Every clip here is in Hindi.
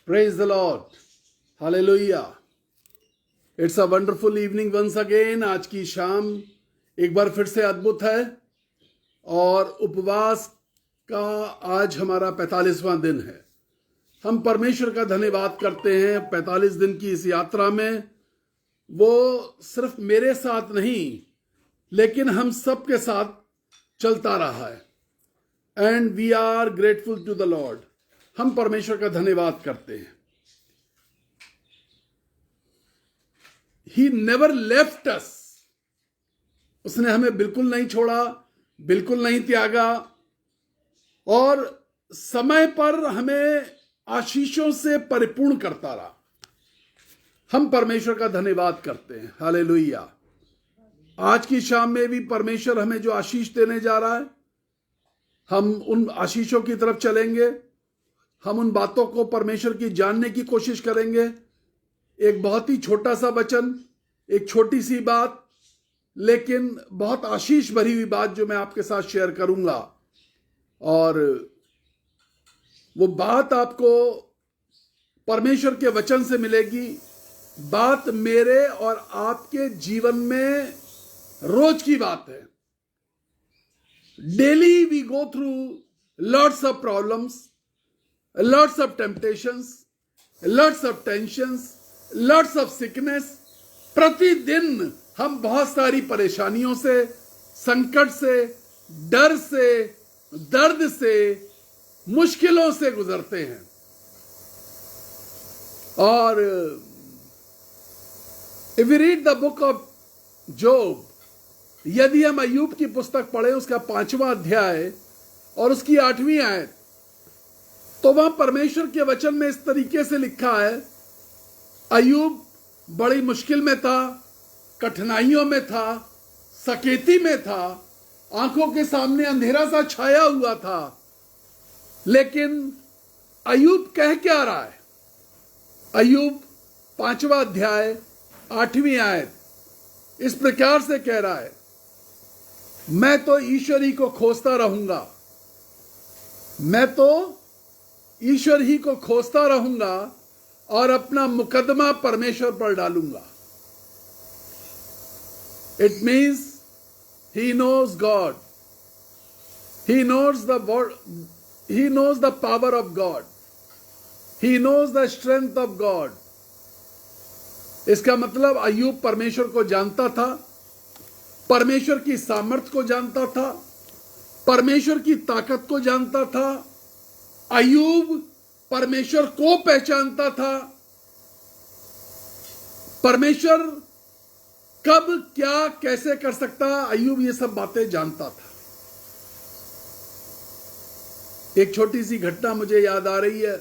Praise the Lord. Hallelujah. It's a wonderful evening once again. आज की शाम एक बार फिर से अद्भुत है और उपवास का आज हमारा 45वां दिन है। हम परमेश्वर का धन्यवाद करते हैं 45 दिन की इस यात्रा में। वो सिर्फ मेरे साथ नहीं लेकिन हम सब के साथ चलता रहा है। And we are grateful to the lord. हम परमेश्वर का धन्यवाद करते हैं। He never left us. उसने हमें बिल्कुल नहीं छोड़ा, बिल्कुल नहीं त्यागा और समय पर हमें आशीषों से परिपूर्ण करता रहा। हम परमेश्वर का धन्यवाद करते हैं। हालेलुया। आज की शाम में भी परमेश्वर हमें जो आशीष देने जा रहा है, हम उन आशीषों की तरफ चलेंगे। हम उन बातों को परमेश्वर की जानने की कोशिश करेंगे। एक बहुत ही छोटा सा वचन, एक छोटी सी बात, लेकिन बहुत आशीष भरी हुई बात जो मैं आपके साथ शेयर करूंगा। और वो बात आपको परमेश्वर के वचन से मिलेगी। बात मेरे और आपके जीवन में रोज की बात है। Daily we go through lots of problems, lots of temptations, lots of tensions, lots of sickness। प्रतिदिन हम बहुत सारी परेशानियों से, संकट से, डर से, दर्द से, मुश्किलों से गुजरते हैं। और if we read the book of Job, यदि हम अय्यूब की पुस्तक पढ़े उसका 5वां अध्याय और उसकी 8वीं आयत, तो वहां परमेश्वर के वचन में इस तरीके से लिखा है, अय्यूब बड़ी मुश्किल में था, कठिनाइयों में था, सकेती में था, आंखों के सामने अंधेरा सा छाया हुआ था, लेकिन अय्यूब कह क्या रहा है? अय्यूब 5वां अध्याय 8वीं आयत इस प्रकार से कह रहा है, मैं तो ईश्वर ही को खोजता रहूंगा, मैं तो ईश्वर ही को खोजता रहूंगा और अपना मुकदमा परमेश्वर पर डालूंगा। It means he knows God, he knows the power of God, he knows the strength of God. इसका मतलब अय्यूब परमेश्वर को जानता था, परमेश्वर की सामर्थ को जानता था, परमेश्वर की ताकत को जानता था। अय्यूब परमेश्वर को पहचानता था। परमेश्वर कब क्या कैसे कर सकता, अय्यूब ये सब बातें जानता था। एक छोटी सी घटना मुझे याद आ रही है।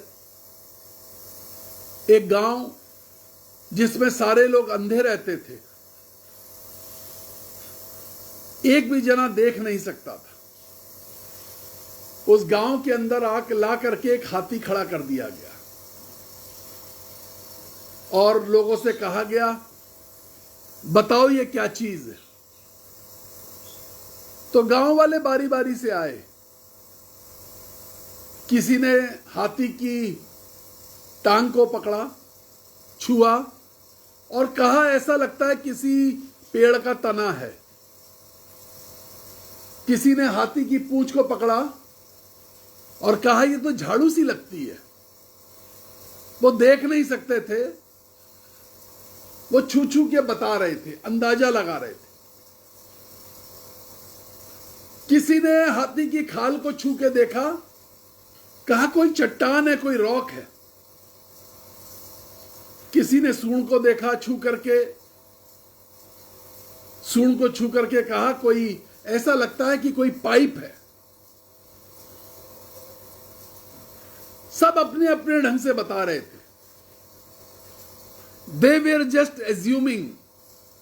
एक गांव जिसमें सारे लोग अंधे रहते थे, एक भी जना देख नहीं सकता था। उस गांव के अंदर आग ला करके एक हाथी खड़ा कर दिया गया और लोगों से कहा गया, बताओ ये क्या चीज है। तो गांव वाले बारी बारी से आए। किसी ने हाथी की टांग को पकड़ा, छुआ और कहा ऐसा लगता है किसी पेड़ का तना है। किसी ने हाथी की पूंछ को पकड़ा और कहा ये तो झाड़ू सी लगती है। वो देख नहीं सकते थे, वो छू छू के बता रहे थे, अंदाजा लगा रहे थे। किसी ने हाथी की खाल को छू के देखा, कहा कोई चट्टान है, कोई रॉक है। किसी ने सूंड को देखा, सूंड को छू करके कहा कोई ऐसा लगता है कि कोई पाइप है। सब अपने अपने ढंग से बता रहे थे। They were just assuming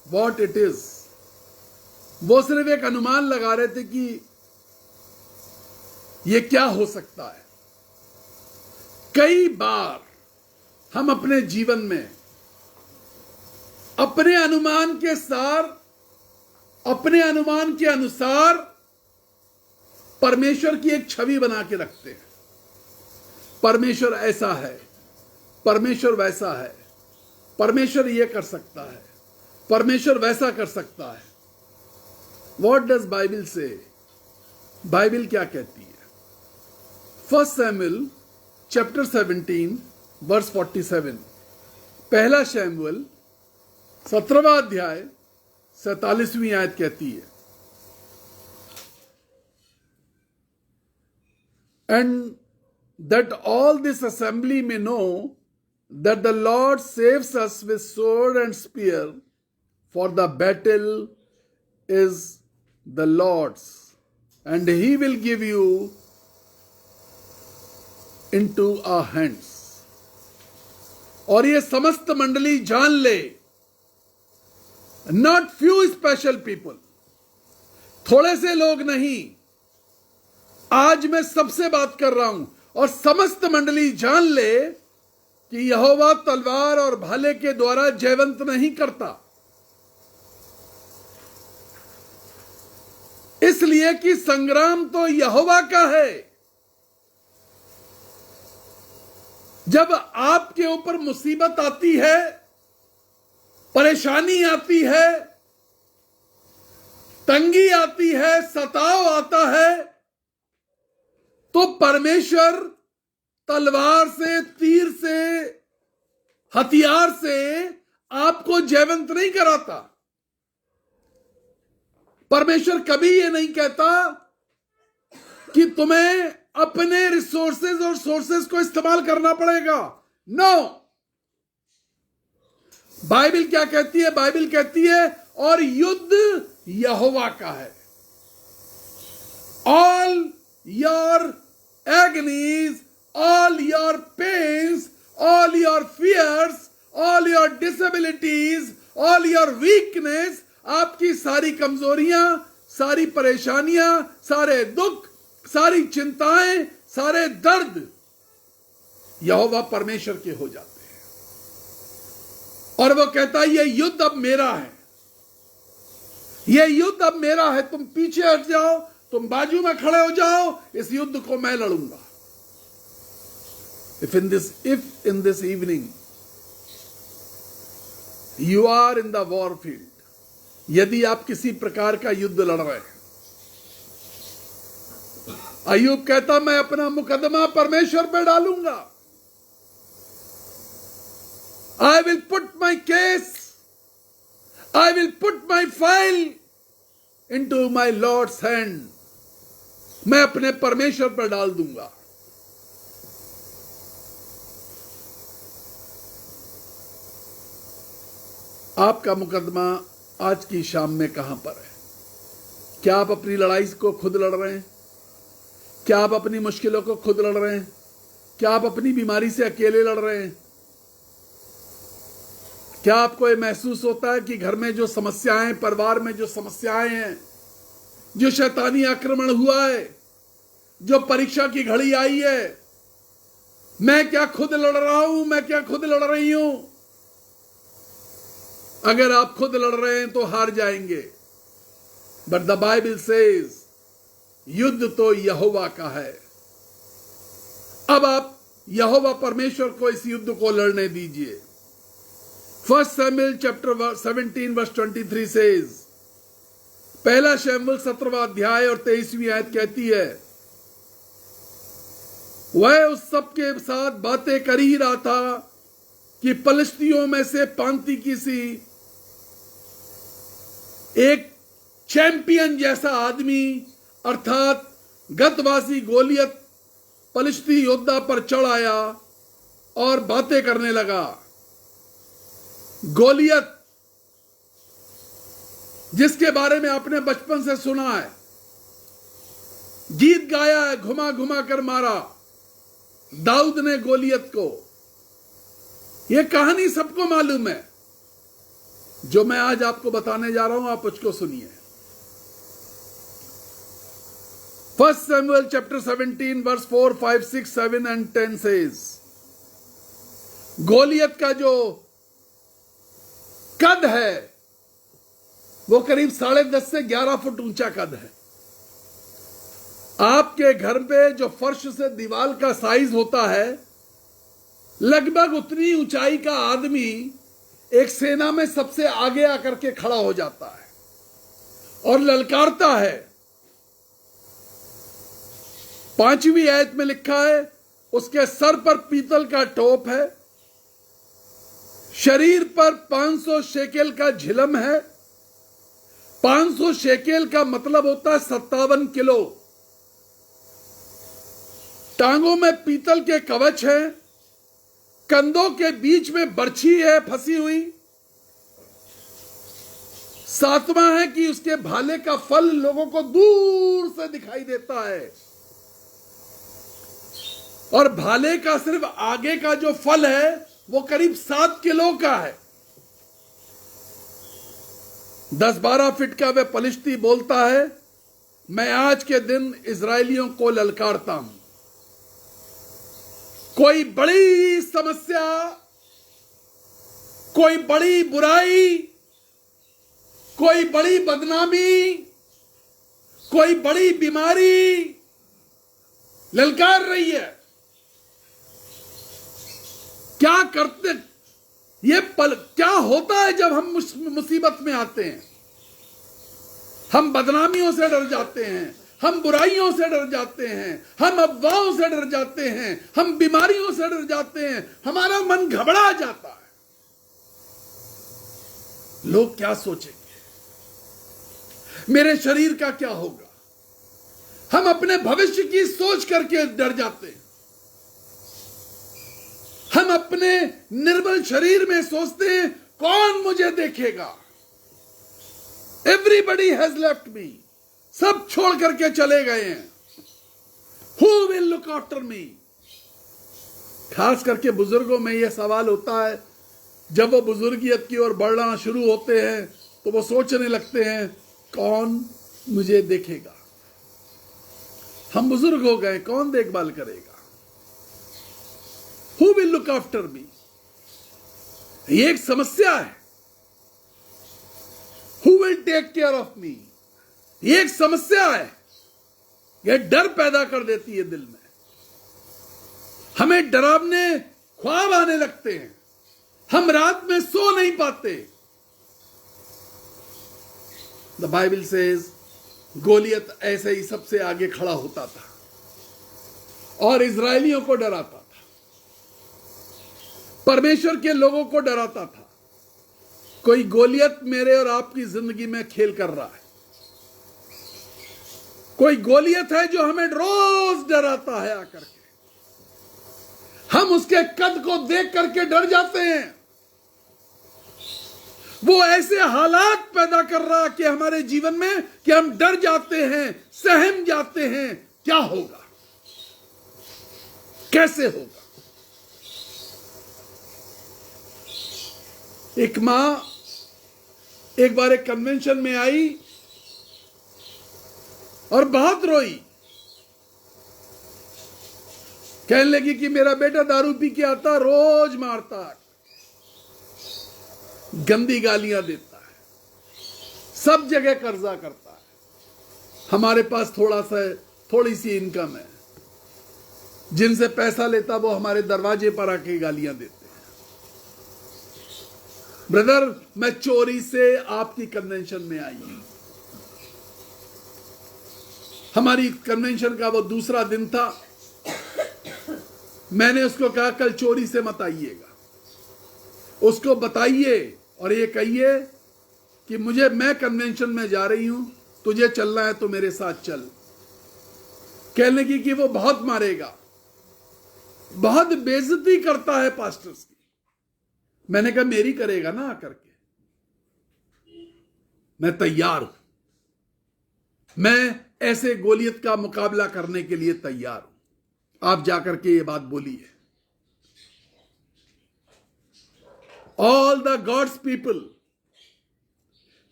what it is। वो सिर्फ एक अनुमान लगा रहे थे कि ये क्या हो सकता है। कई बार हम अपने जीवन में अपने अनुमान के अनुसार परमेश्वर की एक छवि बना के रखते हैं। परमेश्वर ऐसा है, परमेश्वर वैसा है, परमेश्वर ये कर सकता है, परमेश्वर वैसा कर सकता है। वॉट डज बाइबल से? बाइबल क्या कहती है? 1 सैमुएल चैप्टर 17 वर्स 47, पहला शमूएल 17वां अध्याय 47वीं आयत कहती है, and that all this assembly may know that the Lord saves us with sword and spear, for the battle is the Lord's, and he will give you into our hands. और ये समस्त मंडली जान ले, not few special people, थोड़े से लोग नहीं, आज मैं सबसे बात कर रहा हूं, और समस्त मंडली जान ले कि यहोवा तलवार और भाले के द्वारा जयवंत नहीं करता, इसलिए कि संग्राम तो यहोवा का है। जब आपके ऊपर मुसीबत आती है, परेशानी आती है, तंगी आती है, सताव आता है, तो परमेश्वर तलवार से, तीर से, हथियार से आपको जयवंत नहीं कराता। परमेश्वर कभी ये नहीं कहता कि तुम्हें अपने रिसोर्सेज और सोर्सेज को इस्तेमाल करना पड़ेगा। नो, बाइबल क्या कहती है? बाइबल कहती है और युद्ध यहोवा का है। All your agonies, all your pains, all your fears, all your disabilities, all your weakness, आपकी सारी कमजोरियां, सारी परेशानियां, सारे दुख, सारी चिंताएं, सारे दर्द यहोवा परमेश्वर के हो जाते हैं। और वो कहता है ये युद्ध अब मेरा है, ये युद्ध अब मेरा है, तुम पीछे हट जाओ, तुम बाजू में खड़े हो जाओ, इस युद्ध को मैं लड़ूंगा। If in this evening you are in the war field, यदि आप किसी प्रकार का युद्ध लड़ रहे हैं, अय्यूब कहता मैं अपना मुकदमा परमेश्वर पे डालूंगा। I will put my case, I will put my file into my Lord's hand. मैं अपने परमेश्वर पर डाल दूंगा। आपका मुकदमा आज की शाम में कहां पर है? क्या आप अपनी लड़ाई को खुद लड़ रहे हैं? क्या आप अपनी मुश्किलों को खुद लड़ रहे हैं? क्या आप अपनी बीमारी से अकेले लड़ रहे हैं? क्या आपको यह महसूस होता है कि घर में जो समस्याएं, परिवार में जो समस्याएं हैं, जो शैतानी आक्रमण हुआ है, जो परीक्षा की घड़ी आई है, मैं क्या खुद लड़ रहा हूं? मैं क्या खुद लड़ रही हूं? अगर आप खुद लड़ रहे हैं तो हार जाएंगे। बट द बाइबल सेज युद्ध तो यहोवा का है। अब आप यहोवा परमेश्वर को इस युद्ध को लड़ने दीजिए। 1 सैमुएल चैप्टर 17 वर्स 23 सेज, पहला शमूएल 17वां अध्याय और 23वीं आयत कहती है, वह उस सब के साथ बातें कर ही रहा था कि पलिश्तियों में से पांति की सी एक चैंपियन जैसा आदमी अर्थात गतवासी गोलियत पलिश्ती योद्धा पर चढ़ आया और बातें करने लगा। गोलियत जिसके बारे में आपने बचपन से सुना है, गीत गाया है, घुमा घुमा कर मारा दाऊद ने गोलियत को। यह कहानी सबको मालूम है। जो मैं आज आपको बताने जा रहा हूं, आप उसको सुनिए। 1 Samuel chapter 17 verse 4, 5, 6, 7 and 10 says, गोलियत का जो कद है वो करीब 10.5 से 11 फुट ऊंचा कद है। आपके घर पे जो फर्श से दीवार का साइज होता है लगभग उतनी ऊंचाई का आदमी एक सेना में सबसे आगे आकर के खड़ा हो जाता है और ललकारता है। 5वीं आयत में लिखा है, उसके सर पर पीतल का टोप है, शरीर पर 500 शेकेल का झिलम है। 500 शेकेल का मतलब होता है 57 किलो। टांगों में पीतल के कवच हैं, कंधों के बीच में बर्छी है फंसी हुई। 7वां है कि उसके भाले का फल लोगों को दूर से दिखाई देता है, और भाले का सिर्फ आगे का जो फल है वो करीब 7 किलो का है। 10-12 फीट का वह पलिश्ती बोलता है, मैं आज के दिन इजरायलियों को ललकारता हूं। कोई बड़ी समस्या, कोई बड़ी बुराई, कोई बड़ी बदनामी, कोई बड़ी बीमारी ललकार रही है। क्या करते ये पल क्या होता है जब हम मुसीबत में आते हैं? हम बदनामियों से डर जाते हैं, हम बुराइयों से डर जाते हैं, हम अफवाहों से डर जाते हैं, हम बीमारियों से डर जाते हैं, हमारा मन घबरा जाता है। लोग क्या सोचेंगे, मेरे शरीर का क्या होगा? हम अपने भविष्य की सोच करके डर जाते हैं। हम अपने निर्बल शरीर में सोचते हैं, कौन मुझे देखेगा? एवरीबडी हैज लेफ्ट मी, सब छोड़ करके चले गए हैं। Who will look after me? खास करके बुजुर्गों में यह सवाल होता है, जब वो बुजुर्गियत की ओर बढ़ना शुरू होते हैं तो वो सोचने लगते हैं, कौन मुझे देखेगा? हम बुजुर्ग हो गए, कौन देखभाल करेगा? Who will look after me? ये एक समस्या है। Who will take care of me? ये एक समस्या है। यह डर पैदा कर देती है दिल में। हमें डरावने ख्वाब आने लगते हैं, हम रात में सो नहीं पाते। The Bible says गोलियत ऐसे ही सबसे आगे खड़ा होता था और इजरायलियों को डराता था, परमेश्वर के लोगों को डराता था। कोई गोलियत मेरे और आपकी जिंदगी में खेल कर रहा है। कोई गोलियत है जो हमें रोज डराता है आकर के। हम उसके कद को देख करके डर जाते हैं। वो ऐसे हालात पैदा कर रहा कि हमारे जीवन में कि हम डर जाते हैं, सहम जाते हैं। क्या होगा, कैसे होगा? एक मां एक बार एक कन्वेंशन में आई और बहुत रोई। कहने लगी कि मेरा बेटा दारू पी के आता, रोज मारता है, गंदी गालियां देता है, सब जगह कर्जा करता है। हमारे पास थोड़ी सी इनकम है, जिनसे पैसा लेता वो हमारे दरवाजे पर आके गालियां देते हैं। ब्रदर, मैं चोरी से आपकी कन्वेंशन में आई हूं। हमारी कन्वेंशन का वो दूसरा दिन था। मैंने उसको कहा, कल चोरी से मत आइएगा, उसको बताइए और ये कहिए कि मैं कन्वेंशन में जा रही हूं, तुझे चलना है तो मेरे साथ चल। कहने की कि वो बहुत मारेगा, बहुत बेइज्जती करता है पास्टर्स की। मैंने कहा, मेरी करेगा ना आकर के, मैं तैयार हूं। मैं ऐसे गोलियत का मुकाबला करने के लिए तैयार हूं। आप जाकर के ये बात बोलिए। ऑल द गॉड्स पीपल,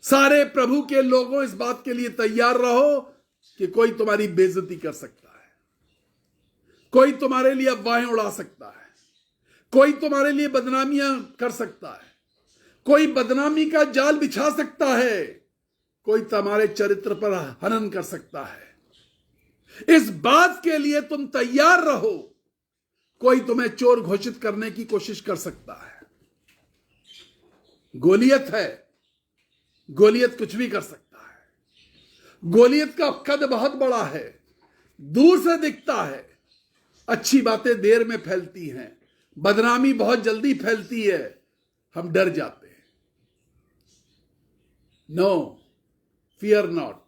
सारे प्रभु के लोगों, इस बात के लिए तैयार रहो कि कोई तुम्हारी बेइज्जती कर सकता है, कोई तुम्हारे लिए अफवाहें उड़ा सकता है, कोई तुम्हारे लिए बदनामियां कर सकता है, कोई बदनामी का जाल बिछा सकता है, कोई तुम्हारे चरित्र पर हनन कर सकता है। इस बात के लिए तुम तैयार रहो कोई तुम्हें चोर घोषित करने की कोशिश कर सकता है। गोलियत है, गोलियत कुछ भी कर सकता है। गोलियत का कद बहुत बड़ा है, दूर से दिखता है। अच्छी बातें देर में फैलती हैं, बदनामी बहुत जल्दी फैलती है, हम डर जाते हैं। नो, फियर नॉट,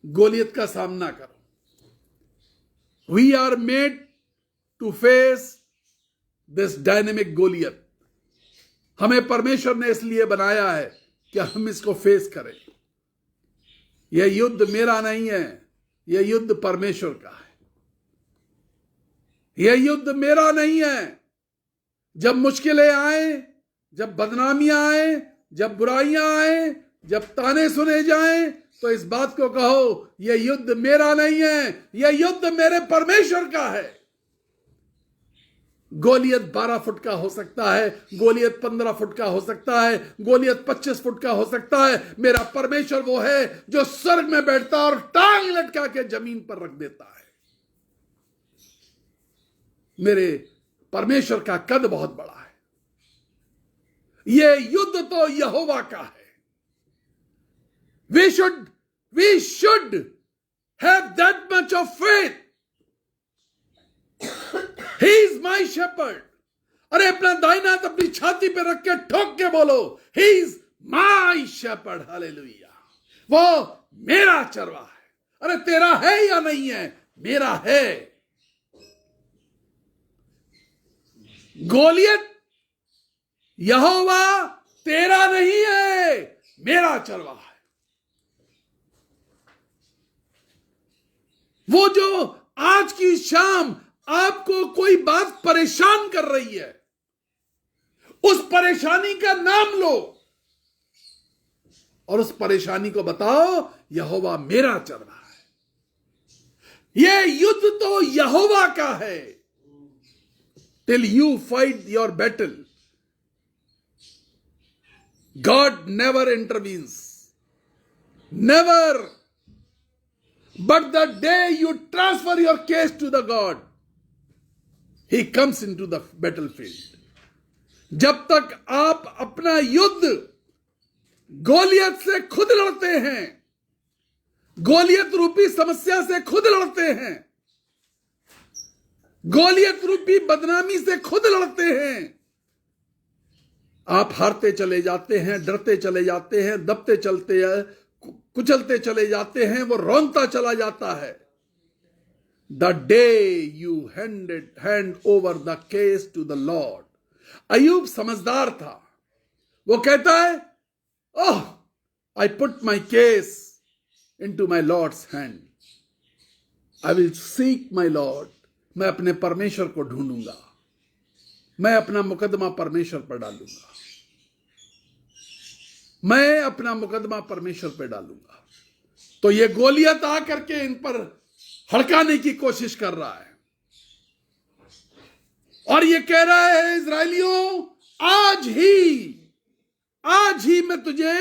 गोलियत का सामना करो। We are made to face this dynamic Goliath. हमें परमेश्वर ने इसलिए बनाया है कि हम इसको फेस करें। यह युद्ध मेरा नहीं है, यह युद्ध परमेश्वर का है। यह युद्ध मेरा नहीं है। जब मुश्किलें आए, जब बदनामियां आए, जब बुराइयां आए, जब ताने सुने जाएं, तो इस बात को कहो, यह युद्ध मेरा नहीं है, यह युद्ध मेरे परमेश्वर का है। गोलियत 12 फुट का हो सकता है, गोलियत 15 फुट का हो सकता है, गोलियत 25 फुट का हो सकता है। मेरा परमेश्वर वो है जो स्वर्ग में बैठता है और टांग लटका के जमीन पर रख देता है। मेरे परमेश्वर का कद बहुत बड़ा है। यह युद्ध तो यहोवा का है। We should have that much of faith. He is my shepherd. अरे अपना दाहिना हाथ अपनी छाती पे रख के ठोक के बोलो, He is my shepherd. Hallelujah. वो मेरा चरवाहा है। अरे तेरा है या नहीं है? मेरा है। गोलियत यहोवा तेरा नहीं है, मेरा चरवाहा है। वो जो आज की शाम आपको कोई बात परेशान कर रही है, उस परेशानी का नाम लो और उस परेशानी को बताओ, यहोवा मेरा चरवाहा है। यह युद्ध तो यहोवा का है। Till you fight your battle, God never intervenes, never. But the day you transfer your case to the God, He comes into the battlefield. जब तक आप अपना युद्ध गोलियत से खुद लड़ते हैं, गोलियत रूपी समस्या से खुद लड़ते हैं, गोलियत रूपी बदनामी से खुद लड़ते हैं, आप हारते चले जाते हैं, डरते चले जाते हैं, दबते चलते हैं, कुचलते चले जाते हैं, वो रोनता चला जाता है। The day you hand over the case to the Lord. अय्यूब समझदार था। वो कहता है, oh, I put my case into my Lord's hand, I will seek my Lord. मैं अपने परमेश्वर को ढूंढूंगा, मैं अपना मुकदमा परमेश्वर पर डालूंगा, मैं अपना मुकदमा परमेश्वर पे डालूंगा। तो ये गोलियत आकर के इन पर हड़काने की कोशिश कर रहा है और ये कह रहा है, इजराइलियों, आज ही मैं तुझे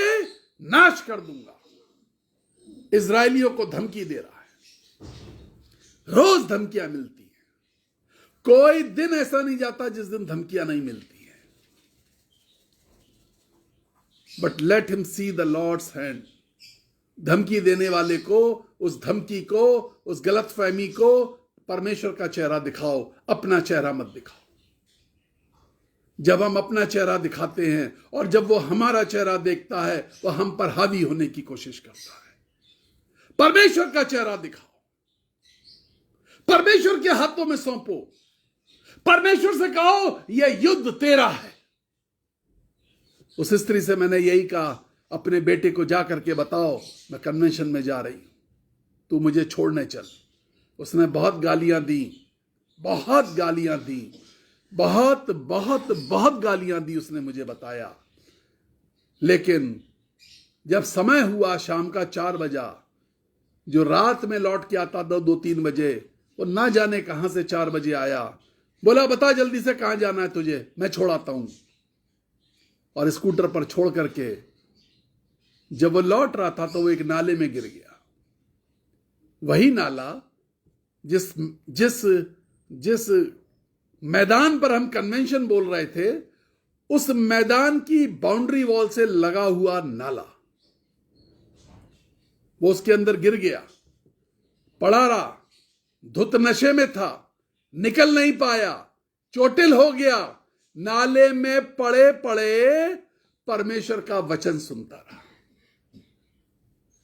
नाश कर दूंगा। इजराइलियों को धमकी दे रहा है। रोज धमकियां मिलती हैं, कोई दिन ऐसा नहीं जाता जिस दिन धमकियां नहीं मिलती। But let him see the lord's hand. धमकी देने वाले को, उस धमकी को, उस गलतफहमी को परमेश्वर का चेहरा दिखाओ, अपना चेहरा मत दिखाओ। जब हम अपना चेहरा दिखाते हैं और जब वो हमारा चेहरा देखता है, वो हम पर हावी होने की कोशिश करता है। परमेश्वर का चेहरा दिखाओ, परमेश्वर के हाथों में सौंपो, परमेश्वर से कहो, यह युद्ध तेरा है। उस स्त्री से मैंने यही कहा, अपने बेटे को जाकर के बताओ, मैं कन्वेंशन में जा रही हूं, तू मुझे छोड़ने चल। उसने बहुत गालियां दी, बहुत गालियां दी, बहुत बहुत बहुत गालियां दी, उसने मुझे बताया। लेकिन जब समय हुआ शाम का 4 बजा, जो रात में लौट के आता था 2-3 बजे, वो ना जाने कहां से 4 बजे आया। बोला, बता जल्दी से कहां जाना है तुझे, मैं छोड़ाता हूं। और स्कूटर पर छोड़ करके जब वो लौट रहा था तो वो एक नाले में गिर गया। वही नाला जिस मैदान पर हम कन्वेंशन बोल रहे थे, उस मैदान की बाउंड्री वॉल से लगा हुआ नाला, वो उसके अंदर गिर गया, पड़ा रहा, धुत नशे में था, निकल नहीं पाया, चोटिल हो गया, नाले में पड़े पड़े परमेश्वर का वचन सुनता रहा।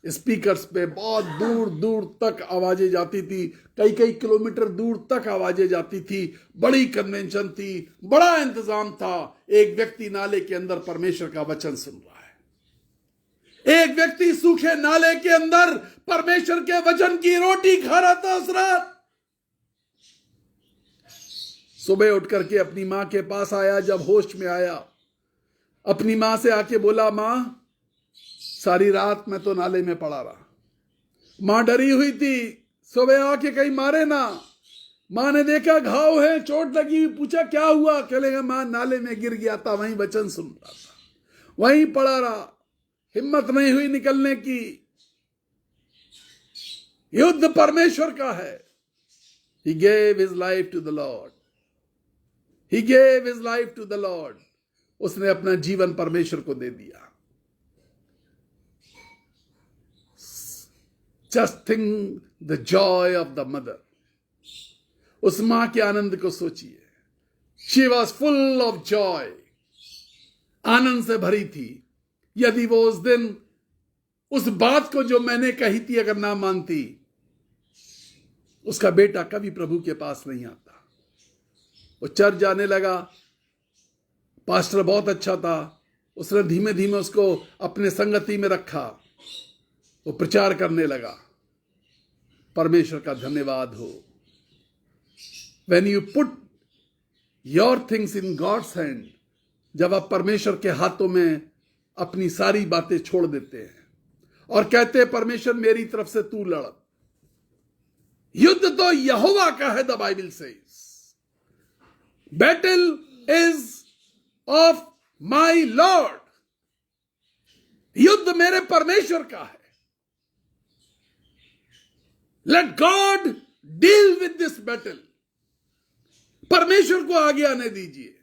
स्पीकर्स पे बहुत दूर दूर तक आवाजें जाती थी, कई कई किलोमीटर दूर तक आवाजें जाती थी, बड़ी कन्वेंशन थी, बड़ा इंतजाम था। एक व्यक्ति नाले के अंदर परमेश्वर का वचन सुन रहा है, एक व्यक्ति सूखे नाले के अंदर परमेश्वर के वचन की रोटी खा रहा था उस रात। सुबह उठ करके अपनी मां के पास आया, जब होश में आया, अपनी मां से आके बोला, मां सारी रात मैं तो नाले में पड़ा रहा। मां डरी हुई थी, सुबह आके कहीं मारे ना। मां ने देखा घाव है, चोट लगी हुई, पूछा क्या हुआ, कहेगा मां नाले में गिर गया था, वहीं वचन सुन रहा था, वहीं पड़ा रहा, हिम्मत नहीं हुई निकलने की। युद्ध परमेश्वर का है। He gave his life to the Lord. He gave his life to the Lord. उसने अपना जीवन परमेश्वर को दे दिया। Just think the joy of the mother. उस मां के आनंद को सोचिए। She was full of joy. आनंद से भरी थी। यदि वो उस दिन उस बात को जो मैंने कही थी अगर ना मानती, उसका बेटा कभी प्रभु के पास नहीं आता। वो चर्च जाने लगा, पास्टर बहुत अच्छा था, उसने धीमे धीमे उसको अपने संगति में रखा, वो प्रचार करने लगा। परमेश्वर का धन्यवाद हो। When you put your things in God's hand, जब आप परमेश्वर के हाथों में अपनी सारी बातें छोड़ देते हैं और कहते हैं परमेश्वर मेरी तरफ से तू लड़। युद्ध तो यहोवा का है, the Bible says. Battle is of my lord. युद्ध मेरे परमेश्वर का है। Let God deal with this battle. परमेश्वर को आगे आने दीजिए।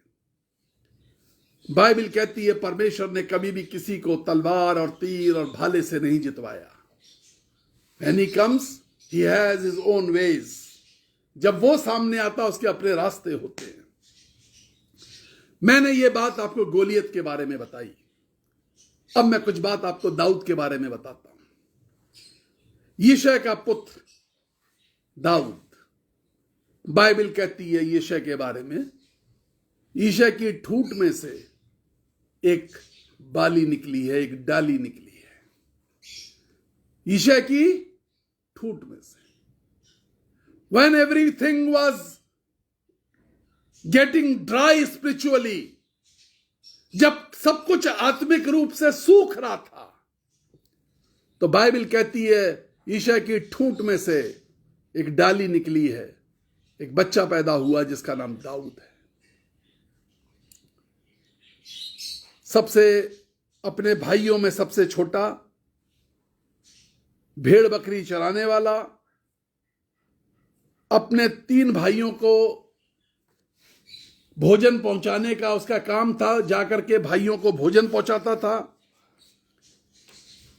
बाइबल कहती है परमेश्वर ने कभी भी किसी को तलवार और तीर और भाले से नहीं जितवाया। When he comes, he has his own ways. जब वो सामने आता उसके अपने रास्ते होते हैं। मैंने ये बात आपको गोलियत के बारे में बताई। अब मैं कुछ बात आपको दाऊद के बारे में बताता हूं। यिशै का पुत्र दाऊद, बाइबल कहती है यिशै के बारे में, यिशै की ठूंठ में से एक बाली निकली है, एक डाली निकली है। यिशै की ठूंठ में से। When everything was getting dry spiritually, जब सब कुछ आत्मिक रूप से सूख रहा था, तो बाइबल कहती है यिशै की ठूंठ में से एक डाली निकली है, एक बच्चा पैदा हुआ जिसका नाम दाऊद है। सबसे अपने भाइयों में सबसे छोटा, भेड़ बकरी चराने वाला, अपने 3 भाइयों को भोजन पहुंचाने का उसका काम था, जाकर के भाइयों को भोजन पहुंचाता था।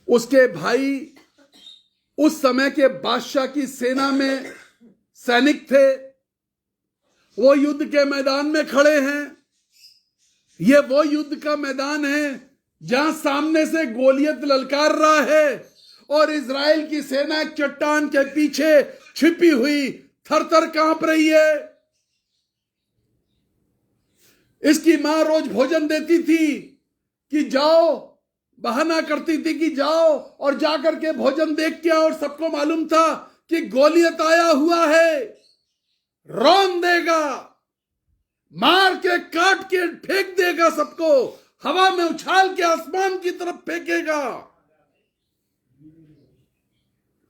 उसके भाई उस समय के बादशाह की सेना में सैनिक थे। वो युद्ध के मैदान में खड़े हैं। ये वो युद्ध का मैदान है जहां सामने से गोलियत ललकार रहा है और इजराइल की सेना चट्टान के पीछे छिपी हुई थर-थर कांप रही है। इसकी मां रोज भोजन देती थी कि जाओ, बहाना करती थी कि जाओ और जाकर के भोजन देख के आओ, और सबको मालूम था कि गोलियत आया हुआ है, रौंद देगा, मार के काट के फेंक देगा, सबको हवा में उछाल के आसमान की तरफ फेंकेगा।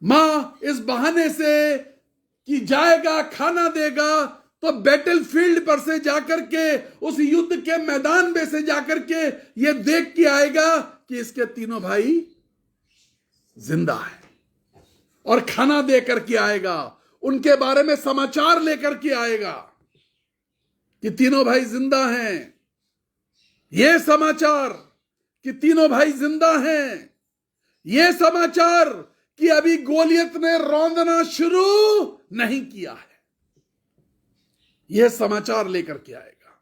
मां इस बहाने से कि जाएगा, खाना देगा, तो बैटल फील्ड पर से जाकर के उस युद्ध के मैदान में से जाकर के ये देख के आएगा कि इसके 3 भाई जिंदा है, और खाना दे करके आएगा, उनके बारे में समाचार लेकर के आएगा। कि तीनों भाई जिंदा हैं, यह समाचार कि तीनों भाई जिंदा हैं, यह समाचार कि अभी गोलियत ने रौंदना शुरू नहीं किया है, यह समाचार लेकर के आएगा।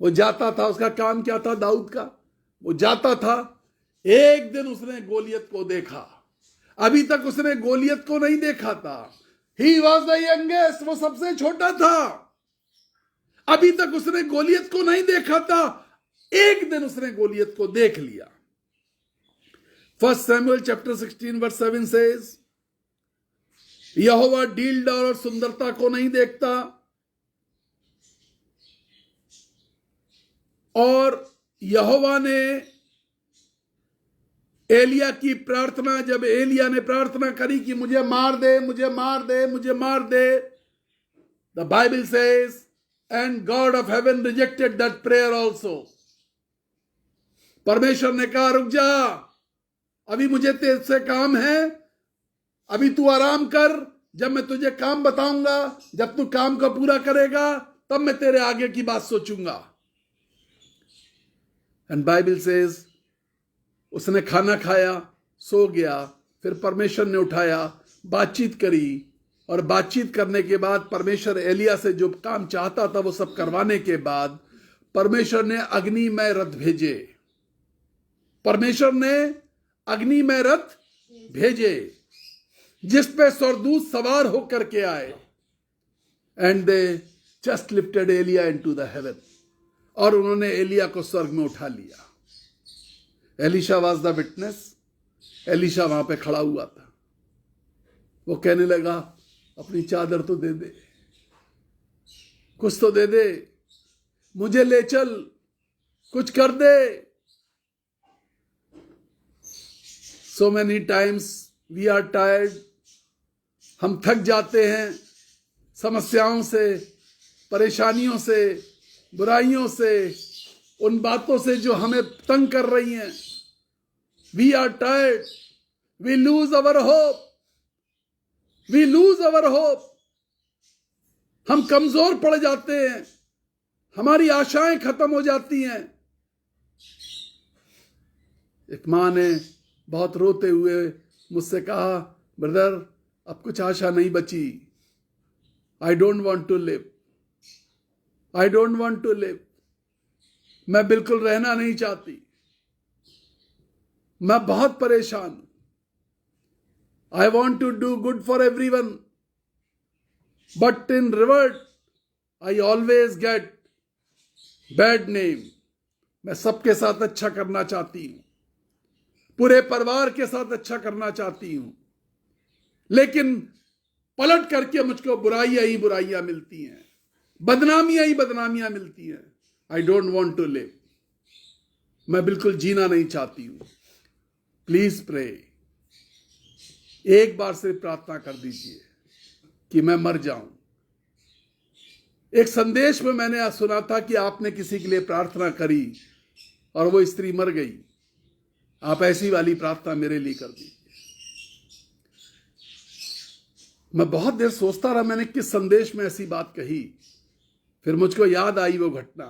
वो जाता था, उसका काम क्या था दाऊद का? वो जाता था, एक दिन उसने गोलियत को देखा, अभी तक उसने गोलियत को नहीं देखा था। ही वॉज द यंगेस्ट, वो सबसे छोटा था, अभी तक उसने गोलियत को नहीं देखा था, एक दिन उसने गोलियत को देख लिया। 1 Samuel chapter 16 verse 7 says, यहोवा डीलदार और सुंदरता को नहीं देखता, और यहोवा ने एलिया की प्रार्थना, जब एलिया ने प्रार्थना करी कि मुझे मार दे, मुझे मार दे, मुझे मार दे, the Bible says and God of heaven rejected that prayer also. परमेश्वर ने कहा रुक जा, अभी मुझे तेरे से काम है, अभी तू आराम कर, जब मैं तुझे काम बताऊंगा, जब तू काम को पूरा करेगा तब मैं तेरे आगे की बात सोचूंगा। एंड बाइबल सेज उसने खाना खाया, सो गया, फिर परमेश्वर ने उठाया, बातचीत करी, और बातचीत करने के बाद परमेश्वर एलिया से जो काम चाहता था वो सब करवाने के बाद परमेश्वर ने अग्निमय रथ भेजे, परमेश्वर ने अग्निमय रथ भेजे जिस पे स्वर्गदूत सवार होकर के आए। And they just lifted Elijah into the heaven, और उन्होंने एलिया को स्वर्ग में उठा लिया। Elisha was the witness. एलिशा वहां पे खड़ा हुआ था, वो कहने लगा अपनी चादर तो दे दे, कुछ तो दे दे, मुझे ले चल, कुछ कर दे। So many times we are tired, हम थक जाते हैं समस्याओं से, परेशानियों से, बुराइयों से, उन बातों से जो हमें तंग कर रही हैं। We are tired, we lose our hope, we lose our hope, हम कमजोर पड़ जाते हैं, हमारी आशाएं खत्म हो जाती हैं। एक मां ने बहुत रोते हुए मुझसे कहा, ब्रदर अब कुछ आशा नहीं बची, I don't want to live, I don't want to live, मैं बिल्कुल रहना नहीं चाहती, मैं बहुत परेशान हूं, I want to do good for everyone, but in revert I always get bad name. मैं सबके साथ अच्छा करना चाहती हूं, पूरे परिवार के साथ अच्छा करना चाहती हूं, लेकिन पलट करके मुझको बुराइयां ही बुराइयां मिलती हैं, बदनामियां ही बदनामियां मिलती हैं। I don't want to live, मैं बिल्कुल जीना नहीं चाहती हूं। प्लीज प्रे, एक बार सिर्फ प्रार्थना कर दीजिए कि मैं मर जाऊं। एक संदेश में मैंने आज सुना था कि आपने किसी के लिए प्रार्थना करी और वो स्त्री मर गई, आप ऐसी वाली प्रार्थना मेरे लिए कर दीजिए। मैं बहुत देर सोचता रहा मैंने किस संदेश में ऐसी बात कही, फिर मुझको याद आई वो घटना।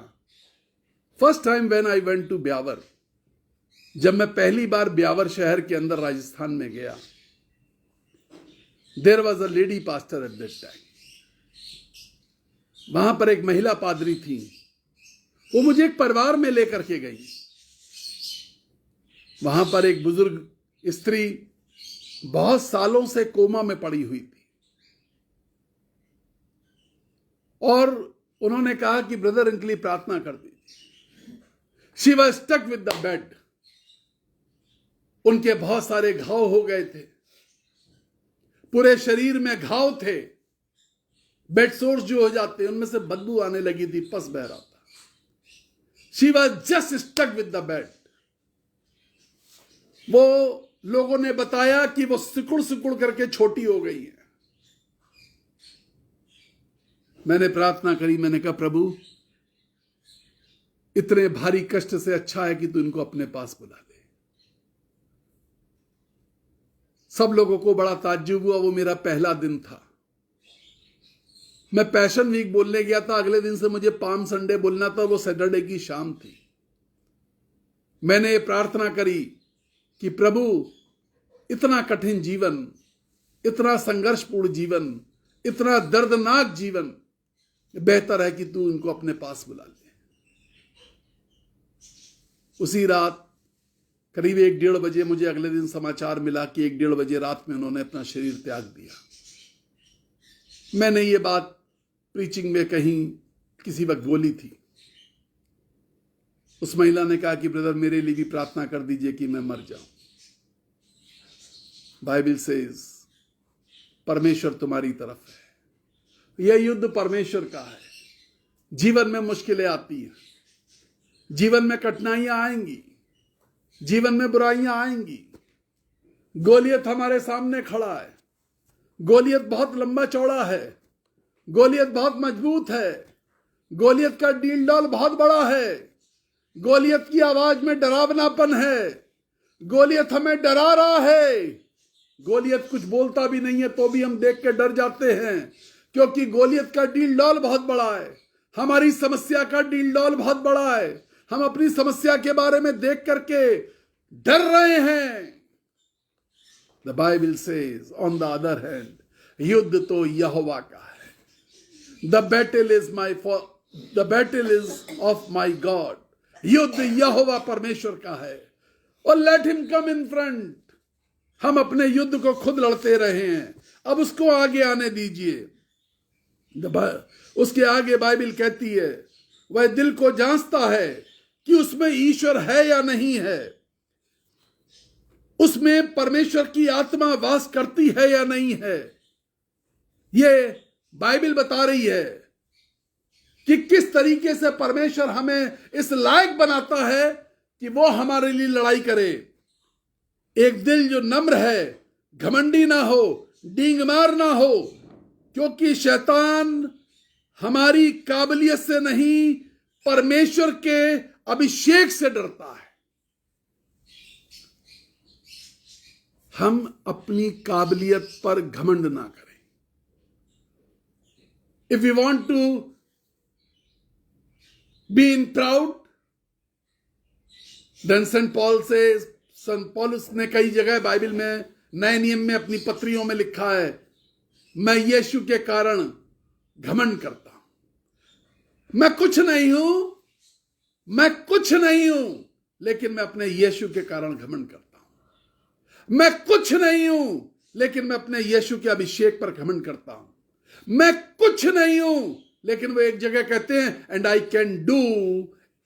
First time when I went to Beawar, जब मैं पहली बार ब्यावर शहर के अंदर राजस्थान में गया, there was a lady pastor at that time. वहां पर एक महिला पादरी थी, वो मुझे एक परिवार में लेकर के गई। वहां पर एक बुजुर्ग स्त्री बहुत सालों से कोमा में पड़ी हुई थी, और उन्होंने कहा कि ब्रदर इनके लिए प्रार्थना कर दीजिए। She was stuck with the bed, उनके बहुत सारे घाव हो गए थे, पूरे शरीर में घाव थे, बेड सोर्स जो हो जाते हैं उनमें से बदबू आने लगी थी, पस बह रहा था। She was just stuck with the bed. वो लोगों ने बताया कि वो सिकुड़ सिकुड़ करके छोटी हो गई है। मैंने प्रार्थना करी, मैंने कहा प्रभु इतने भारी कष्ट से अच्छा है कि तू इनको अपने पास बुला ले। सब लोगों को बड़ा ताज्जुब हुआ, वो मेरा पहला दिन था। मैं पैशन वीक बोलने गया था, अगले दिन से मुझे पाम संडे बोलना था, वो सैटरडे की शाम थी। मैंने ये प्रार्थना करी कि प्रभु इतना कठिन जीवन, इतना संघर्षपूर्ण जीवन, इतना दर्दनाक जीवन, बेहतर है कि तू इनको अपने पास बुला ले। उसी रात करीब 1-1:30 बजे मुझे अगले दिन समाचार मिला कि 1-1:30 बजे रात में उन्होंने अपना शरीर त्याग दिया। मैंने ये बात प्रीचिंग में कहीं किसी वक्त बोली थी। उस महिला ने कहा कि ब्रदर मेरे लिए भी प्रार्थना कर दीजिए कि मैं मर जाऊं। बाइबल सेज परमेश्वर तुम्हारी तरफ है। यह युद्ध परमेश्वर का है। जीवन में मुश्किलें आती हैं, जीवन में कठिनाइयां आएंगी, जीवन में बुराइयां आएंगी। गोलियत हमारे सामने खड़ा है। गोलियत बहुत लंबा चौड़ा है, गोलियत बहुत मजबूत है, गोलियत का डील डॉल बहुत बड़ा है, गोलियत की आवाज में डरावनापन है, गोलियत हमें डरा रहा है। गोलियत कुछ बोलता भी नहीं है तो भी हम देख के डर जाते हैं, क्योंकि गोलियत का डील डॉल बहुत बड़ा है। हमारी समस्या का डील डॉल बहुत बड़ा है। हम अपनी समस्या के बारे में देख करके डर रहे हैं। The Bible says on the other hand, युद्ध तो यहोवा का है। The battle is of my God. युद्ध यहोवा परमेश्वर का है। और let him come in front. हम अपने युद्ध को खुद लड़ते रहे हैं, अब उसको आगे आने दीजिए। उसके आगे बाइबल कहती है वह दिल को जांचता है कि उसमें ईश्वर है या नहीं है, उसमें परमेश्वर की आत्मा वास करती है या नहीं है। यह बाइबल बता रही है कि किस तरीके से परमेश्वर हमें इस लायक बनाता है कि वो हमारे लिए लड़ाई करे। एक दिल जो नम्र है, घमंडी ना हो, डींगमार ना हो, क्योंकि शैतान हमारी काबिलियत से नहीं, परमेश्वर के अभिषेक से डरता है। हम अपनी काबिलियत पर घमंड ना करें। If you want to be in proud, then Saint Paulus ने कई जगह बाइबल में, नए नियम में, अपनी पत्रियों में लिखा है, मैं यीशु के कारण घमंड करता हूं। मैं कुछ नहीं हूं, लेकिन मैं अपने यीशु के कारण घमंड करता हूं। मैं कुछ नहीं हूं, लेकिन मैं अपने यीशु के अभिषेक पर घमंड करता हूं। मैं कुछ नहीं हूं, लेकिन वो एक जगह कहते हैं, and I can do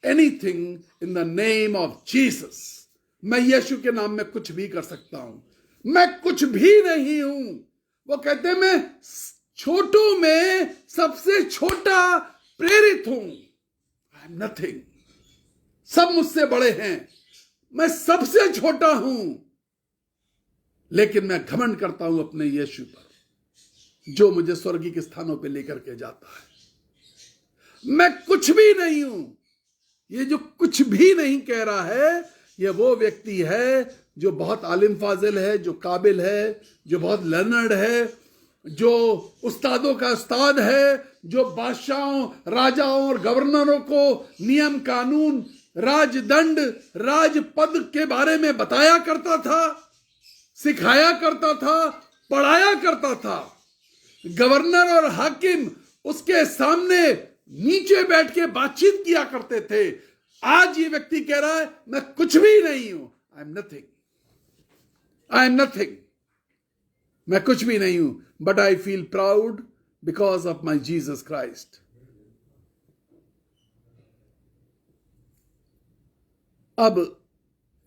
anything in the name of Jesus. मैं यीशु के नाम में कुछ भी कर सकता हूं। मैं कुछ भी नहीं हूं। वो कहते हैं मैं छोटों में सबसे छोटा प्रेरित हूं। I am nothing. सब मुझसे बड़े हैं, मैं सबसे छोटा हूं, लेकिन मैं घमंड करता हूं अपने यीशु पर, जो मुझे स्वर्गीय के स्थानों पे लेकर के जाता है। मैं कुछ भी नहीं हूं। ये जो कुछ भी नहीं कह रहा है, ये वो व्यक्ति है जो बहुत आलिम फाजिल है, जो काबिल है, जो बहुत लर्नर्ड है, जो उस्तादों का उस्ताद है, जो बादशाहों, राजाओं और गवर्नरों को नियम कानून, राजदंड, राजपद के बारे में बताया करता था, सिखाया करता था, पढ़ाया करता था। गवर्नर और हाकिम उसके सामने नीचे बैठ के बातचीत किया करते थे। आज ये व्यक्ति कह रहा है मैं कुछ भी नहीं हूं। I am nothing, I am nothing. मैं कुछ भी नहीं हूं, but I feel proud because of my Jesus Christ. अब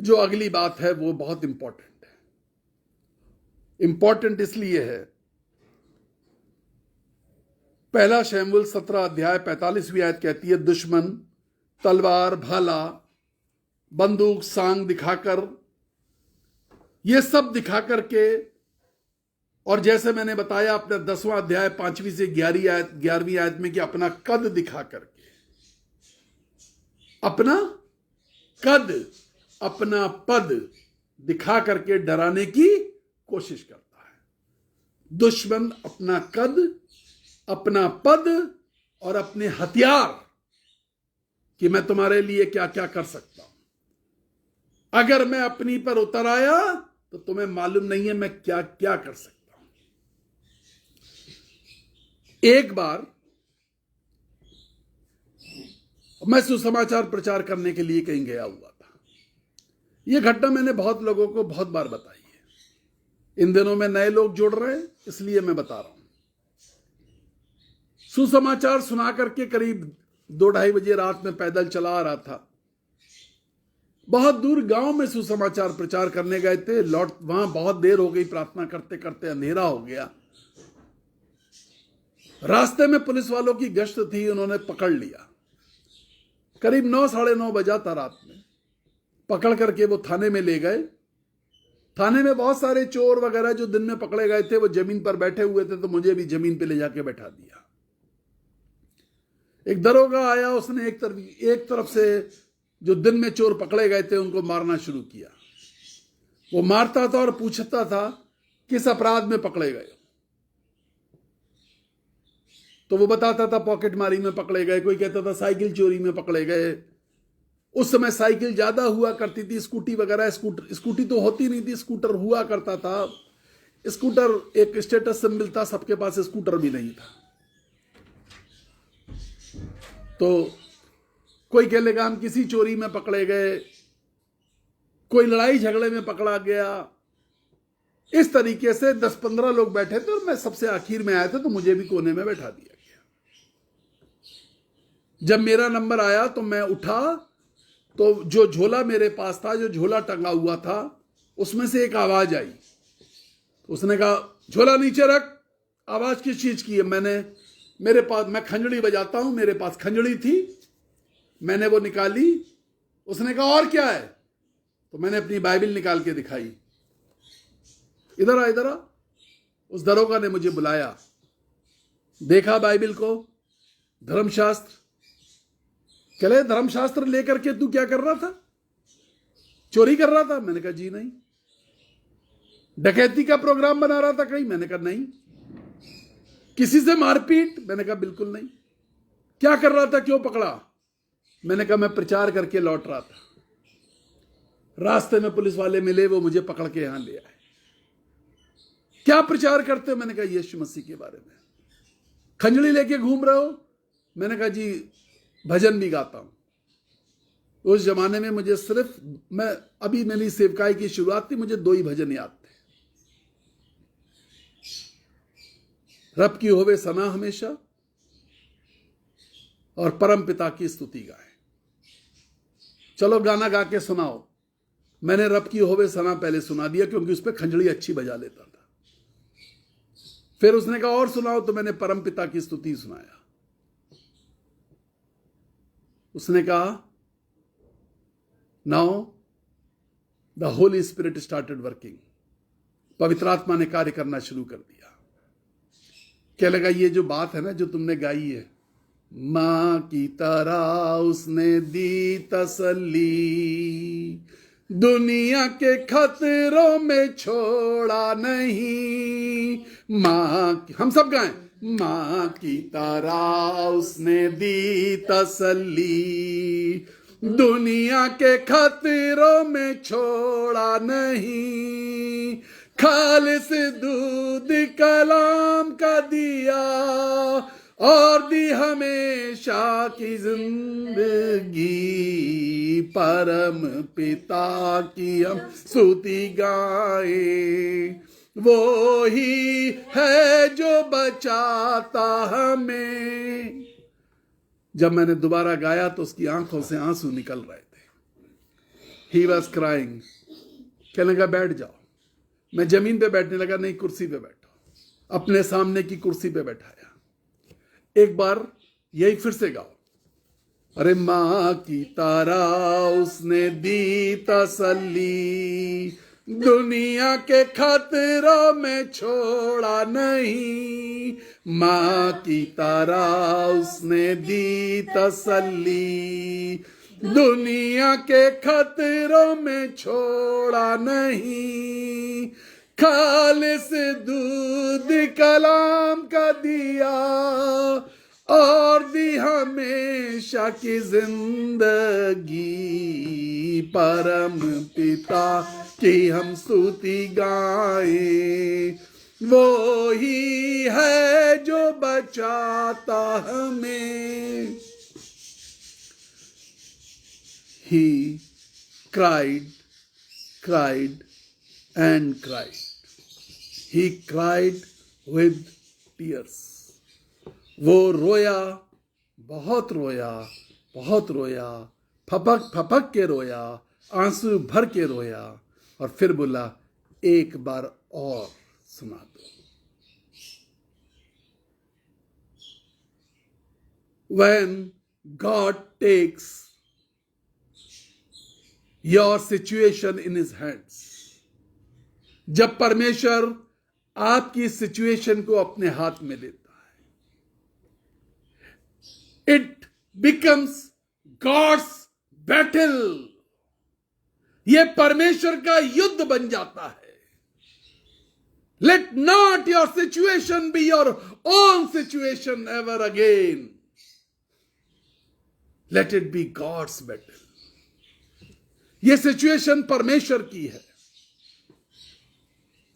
जो अगली बात है वो बहुत इंपॉर्टेंट है। इंपॉर्टेंट इसलिए है, 1 शमूएल 17 अध्याय 45वीं आयत कहती है, दुश्मन तलवार, भाला, बंदूक, सांग दिखाकर, ये सब दिखाकर के, और जैसे मैंने बताया अपना 10वां अध्याय 5वीं से 11वीं आयत में कि अपना कद दिखा करके, अपना कद, अपना पद दिखा करके डराने की कोशिश करता है। दुश्मन अपना कद, अपना पद और अपने हथियार कि मैं तुम्हारे लिए क्या क्या कर सकता हूं। अगर मैं अपनी पर उतर आया तो तुम्हें मालूम नहीं है मैं क्या क्या कर सकता हूं। एक बार मैं सुसमाचार प्रचार करने के लिए कहीं गया हुआ था। यह घटना मैंने बहुत लोगों को बहुत बार बताई है। इन दिनों में नए लोग जुड़ रहे हैं इसलिए मैं बता रहा हूं। सुसमाचार सुना करके करीब 2-2:30 बजे रात में पैदल चला आ रहा था। बहुत दूर गांव में सुसमाचार प्रचार करने गए थे। वहां बहुत देर हो गई, प्रार्थना करते करते अंधेरा हो गया। रास्ते में पुलिस वालों की गश्त थी, उन्होंने पकड़ लिया। करीब 9-9:30 बजा था रात में। पकड़ करके वो थाने में ले गए। थाने में बहुत सारे चोर वगैरह जो दिन में पकड़े गए थे वो जमीन पर बैठे हुए थे, तो मुझे भी जमीन पे ले जाके बैठा दिया। एक दरोगा आया, उसने एक तरफ से जो दिन में चोर पकड़े गए थे उनको मारना शुरू किया। वो मारता था और पूछता था किस अपराध में पकड़े गए। तो वो बताता था पॉकेट मारी में पकड़े गए, कोई कहता था साइकिल चोरी में पकड़े गए। उस समय साइकिल ज्यादा हुआ करती थी, स्कूटी वगैरह स्कूटी तो होती नहीं थी, स्कूटर हुआ करता था। स्कूटर एक स्टेटस सिंबल था, सबके पास स्कूटर भी नहीं था। तो कोई कहेगा हम किसी चोरी में पकड़े गए, कोई लड़ाई झगड़े में पकड़ा गया। इस तरीके से 10-15 लोग बैठे थे और मैं सबसे आखिर में आया था, तो मुझे भी कोने में बैठा दिया गया। जब मेरा नंबर आया तो मैं उठा, तो जो झोला मेरे पास था, जो झोला टंगा हुआ था, उसमें से एक आवाज आई। उसने कहा झोला नीचे रख। आवाज किस चीज की है? मेरे पास, मैं खंजड़ी बजाता हूं, मेरे पास खंजड़ी थी, मैंने वो निकाली। उसने कहा और क्या है? तो मैंने अपनी बाइबल निकाल के दिखाई। इधर आ, इधर आ। उस दरोगा ने मुझे बुलाया, देखा बाइबल को, धर्मशास्त्र। कहले धर्मशास्त्र लेकर के तू क्या कर रहा था? चोरी कर रहा था? मैंने कहा जी नहीं। डकैती का प्रोग्राम बना रहा था कहीं? मैंने कहा नहीं। किसी से मारपीट? मैंने कहा बिल्कुल नहीं। क्या कर रहा था, क्यों पकड़ा? मैंने कहा मैं प्रचार करके लौट रहा था, रास्ते में पुलिस वाले मिले, वो मुझे पकड़ के यहां ले आए। क्या प्रचार करते हो? मैंने कहा यीशु मसीह के बारे में। खंजड़ी लेके घूम रहे हो? मैंने कहा जी भजन भी गाता हूं। उस जमाने में मुझे सिर्फ, मैं अभी मेरी सेवकाई की शुरुआत थी, मुझे 2 ही भजन याद थे। रब की होवे सना हमेशा और परम पिता की स्तुति गाए। चलो गाना गा के सुनाओ। मैंने रब की होवे सना पहले सुना दिया क्योंकि उस पर खंजड़ी अच्छी बजा लेता था। फिर उसने कहा और सुनाओ, तो मैंने परम पिता की स्तुति सुनाया। उसने कहा now the Holi spirit started working. पवित्र आत्मा ने कार्य करना शुरू कर दिया। क्या लगा ये जो बात है ना जो तुमने गाई है, मां की तरह उसने दी तसल्ली, दुनिया के खतरों में छोड़ा नहीं। हम सब गाएं, मां की तरह उसने दी तसल्ली, दुनिया के खतरों में छोड़ा नहीं। खालिस दूध कलाम का दिया और दी हमेशा की जिंदगी। परम पिता की हम स्तुति गाए, वो ही है जो बचाता हमें। जब मैंने दोबारा गाया तो उसकी आंखों से आंसू निकल रहे थे। He was crying. कहने लगा बैठ जाओ। मैं जमीन पे बैठने लगा, नहीं कुर्सी पे बैठो। अपने सामने की कुर्सी पे बैठाया। एक बार यही फिर से गाओ, अरे मां की तरह उसने दी तसल्ली, दुनिया के खतरों में छोड़ा नहीं। मां की तरह उसने दी तसल्ली, दुनिया के खतरों में छोड़ा नहीं। खालिस दूध कलाम का दिया और दी हमेशा की जिंदगी। परम पिता की हम स्तुति गाएं, वो ही है जो बचाता हमें। He cried, cried and cried. He cried with tears. वो रोया, बहुत रोया, बहुत रोया, फपक फपक के रोया, आंसू भर के रोया, और फिर बोला एक बार और सुना दो। When God takes your situation in his hands, जब परमेश्वर आपकी सिचुएशन को अपने हाथ में लेता है, इट बिकम्स गॉड्स बैटल। यह परमेश्वर का युद्ध बन जाता है। Let not your situation be your own situation ever again, let it be God's battle. यह सिचुएशन परमेश्वर की है,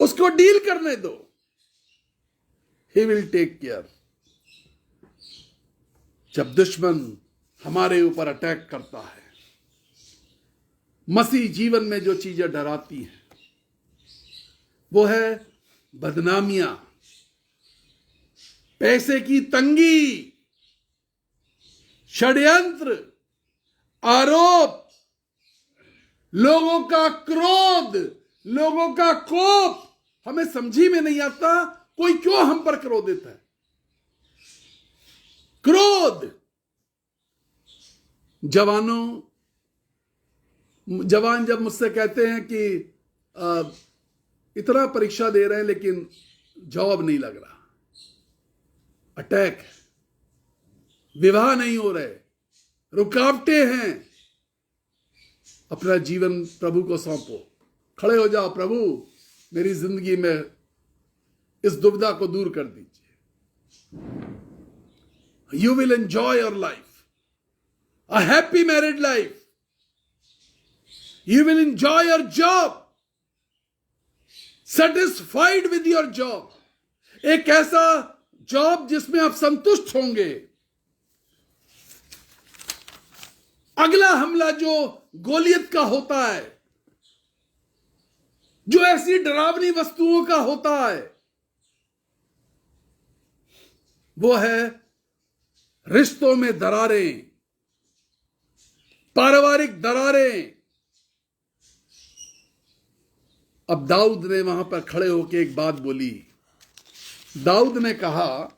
उसको डील करने दो। He will take care. जब दुश्मन हमारे ऊपर अटैक करता है, मसीह जीवन में जो चीजें डराती हैं वो है बदनामियां, पैसे की तंगी, षड्यंत्र, आरोप, लोगों का क्रोध, लोगों का कोप। हमें समझी में नहीं आता कोई क्यों हम पर क्रोधित है। क्रोध। जवान जब मुझसे कहते हैं कि इतना परीक्षा दे रहे हैं लेकिन जॉब नहीं लग रहा, अटैक है, विवाह नहीं हो रहे, रुकावटें हैं, अपना जीवन प्रभु को सौंपो। खड़े हो जाओ, प्रभु मेरी जिंदगी में इस दुविधा को दूर कर दीजिए। You will enjoy your life, a happy married life. You will enjoy your job, satisfied with your job. एक ऐसा जॉब जिसमें आप संतुष्ट होंगे। अगला हमला जो गोलियत का होता है, जो ऐसी डरावनी वस्तुओं का होता है, वो है रिश्तों में दरारें, पारिवारिक दरारें। अब दाऊद ने वहां पर खड़े होकर एक बात बोली। दाऊद ने कहा,